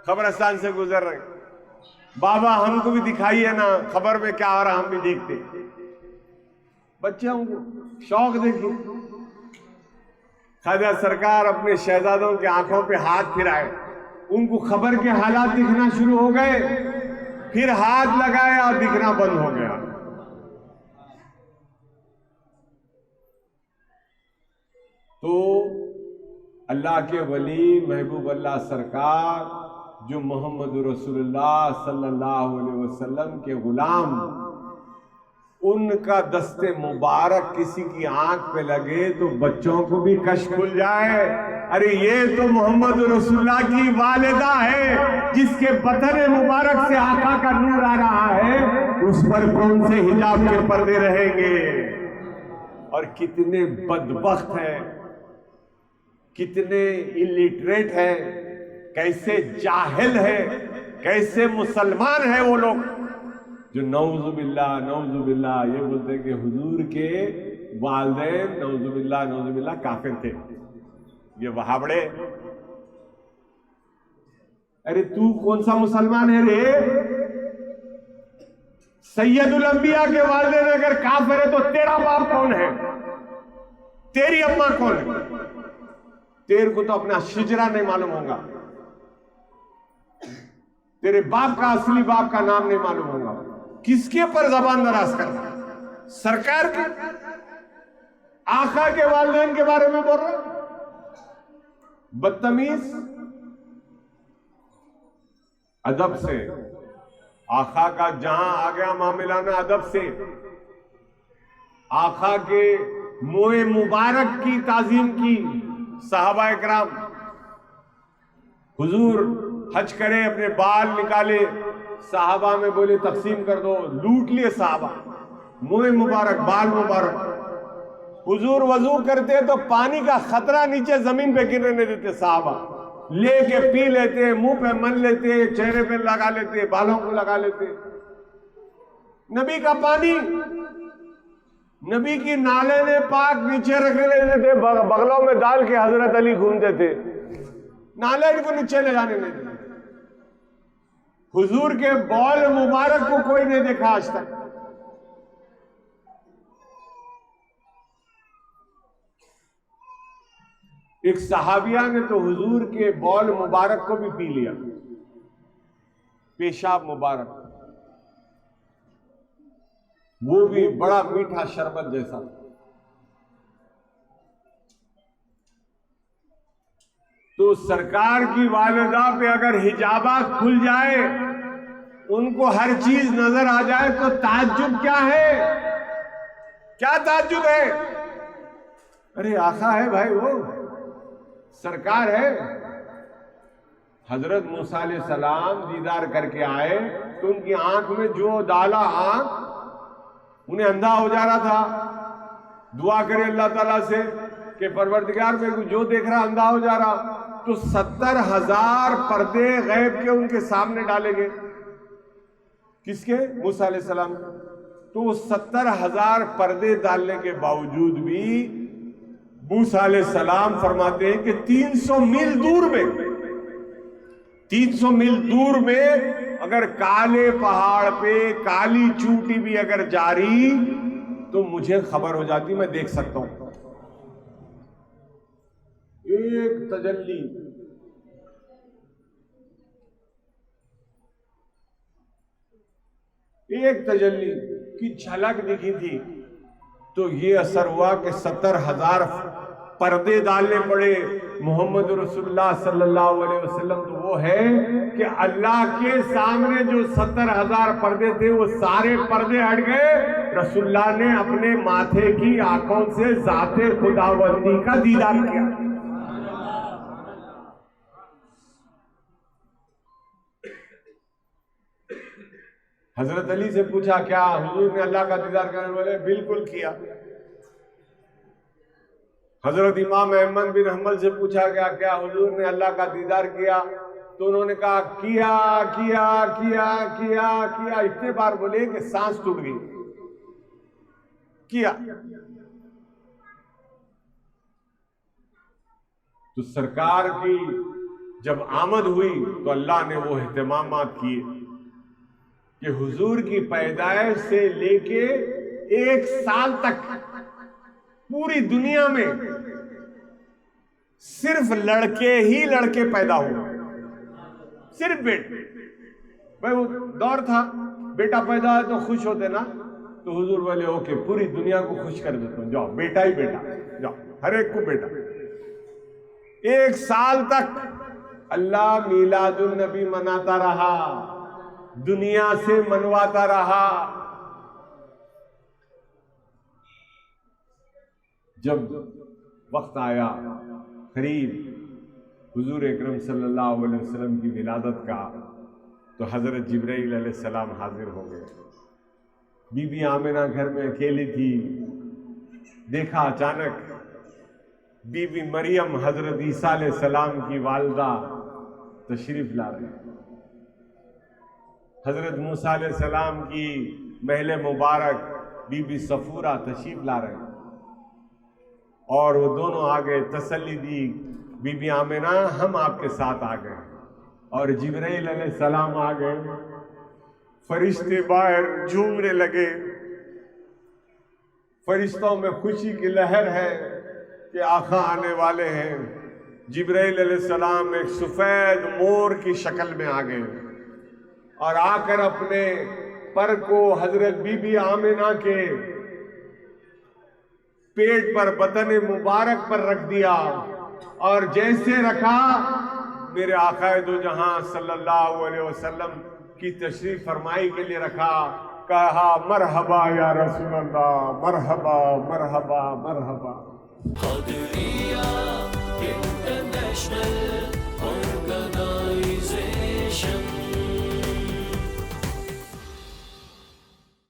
कब्रिस्तान से गुजर रहे, बाबा हमको भी दिखाइए ना खबर में क्या हो रहा, हम भी देखते। बच्चों को शौक देखिए। ख्वाजा सरकार अपने शहजादों के आंखों पे हाथ फिराए, उनको खबर के हालात दिखना शुरू हो गए, फिर हाथ लगाए और दिखना बंद हो गया। तो अल्लाह के वली महबूब अल्लाह सरकार जो मोहम्मद रसूलुल्लाह सल्लल्लाहु अलैहि वसल्लम के गुलाम, उनका दस्ते मुबारक किसी की आंख पे लगे तो बच्चों को भी कश खुल जाए। अरे ये तो मोहम्मद रसूलुल्लाह की वालिदा है जिसके बतन मुबारक से आका का नूर आ रहा है, उस पर कौन से हिजाब के पर्दे रहेंगे। और कितने बदबख्त हैं, कितने इलिटरेट हैं, कैसे जाहिल है, कैसे मुसलमान है वो लोग जो नौजुबिल्ला ये बोलते हैं कि हुजूर के वालिदैन नौजुबिल्ला काफिर थे, ये वहाबड़े। अरे तू कौन सा मुसलमान है रे? सैयदुल अंबिया के वालिदैन अगर काफिर है तो तेरा बाप कौन है, तेरी अम्मा कौन है? तेरे को तो अपना शिजरा नहीं मालूम होगा, तेरे बाप का असली बाप का नाम नहीं मालूम होगा। किसके पर जबान दराज करना? सरकार के, आका के वालिदैन के बारे में बोल रहा, बदतमीज। अदब से, आका का जहां आ गया मामला ना अदब से, आका के मोए मुबारक की ताजीम की। सहाबा इकराम, हुजूर हज करे, अपने बाल निकाले, साहबा में बोले तकसीम कर दो, लूट लिए साहबा, मुंह मुबारक, बाल मुबारक। हुजूर वजू करते तो पानी का खतरा नीचे जमीन पे गिरने नहीं देते, साहबा लेके पी लेते, मुंह पे मन लेते, चेहरे पे लगा लेते, बालों को लगा लेते। नबी का पानी, नबी की नाले ने पाक नीचे रख लेते थे, बगलों में डाल के हजरत अली घूमते थे, नाले इनको नीचे ले जाने नहीं देते। हुजूर के बौल मुबारक को कोई नहीं देखा आज तक। एक सहाबिया ने तो हुजूर के बौल मुबारक को भी पी लिया, पेशाब मुबारक, वो भी बड़ा मीठा शरबत जैसा। तो सरकार की वालिदा पे अगर हिजाबा खुल जाए, उनको हर चीज नजर आ जाए तो ताज्जुब क्या है? क्या ताज्जुब है? अरे आका है भाई, वो सरकार है। हजरत मूसा अलैहि सलाम दीदार करके आए तो उनकी आंख में जो डाला, आंख उन्हें अंधा हो जा रहा था। दुआ करे अल्लाह ताला से कि परवरदिगार मेरे को जो देख रहा अंधा हो जा रहा। तो 70,000 पर्दे गैब के उनके सामने डाले गए। किसके? मूसा अलैहि सलाम। तो 70,000 पर्दे डालने के बावजूद भी मूसा अलैहि सलाम फरमाते हैं कि 300 मील दूर में 300 मील दूर में अगर काले पहाड़ पे काली चूंटी भी अगर जारी तो मुझे खबर हो जाती, मैं देख सकता हूं। एक तजल्ली, एक तजल्ली की झलक दिखी थी तो ये असर हुआ कि 70,000 पर्दे डालने पड़े मोहम्मद रसूलुल्लाह सल्लल्लाहु अलैहि वसल्लम। तो वो है कि अल्लाह के सामने जो 70,000 पर्दे थे वो सारे पर्दे हट गए। रसूलुल्लाह ने अपने माथे की आंखों से जाते खुदावंदी का दीदार किया। हजरत अली से पूछा, क्या हुजूर ने अल्लाह का दीदार करने वाले? बिल्कुल किया। हजरत इमाम अहमद बिन हंबल से पूछा गया, क्या हुजूर ने अल्लाह का दीदार किया? तो उन्होंने कहा, किया किया किया किया किया। इतने बार बोले कि सांस टूट गई। किया। तो सरकार की जब आमद हुई तो अल्लाह ने वो एहतमामात किए कि हुजूर की पैदाइश से लेके 1 साल तक पूरी दुनिया में सिर्फ लड़के ही लड़के पैदा हुए, सिर्फ बेटे। भाई वो दौर था, बेटा पैदा है तो खुश होते ना, तो हुजूर बोले ओके पूरी दुनिया को खुश कर देता हूं, जाओ बेटा ही बेटा, जाओ हर एक को बेटा। 1 साल तक अल्लाह मीलादुन नबी मनाता रहा, दुनिया से मनवाता रहा। जब वक्त आया करीब हुजूर अकरम सल्लल्लाहु अलैहि वसल्लम की विलादत का, तो हजरत जिब्राइल अलैहिस्सलाम हाजिर हो गए। बीबी आमिना घर में अकेली थी। देखा अचानक बीबी मरियम हजरत ईसा अलैहिस्सलाम की वालिदा तशरीफ ला रही। हजरत मूसा अलैहिस्सलाम की महल मुबारक बीबी सफूरा तशरीफ ला रहे और वो दोनों आ गए, तसल्ली दी बीबी आमिना हम आपके साथ आ गए। और जिब्राइल अलैहिस्सलाम आ गए, फरिश्ते बाहर झूमने लगे। फरिश्तों में खुशी की लहर है कि आका आने वाले हैं। जिब्राइल अलैहिस्सलाम एक सफेद मोर की शक्ल में आ गए और आकर अपने पर को हजरत बीबी आमिना के पेट पर, बदन मुबारक पर रख दिया और जैसे रखा मेरे आका दो जहां सल्लल्लाहु अलैहि वसल्लम की तशरीफ फरमाई के लिए रखा। कहा मरहबा या रसूल अल्लाह, मरहबा मरहबा मरहबा।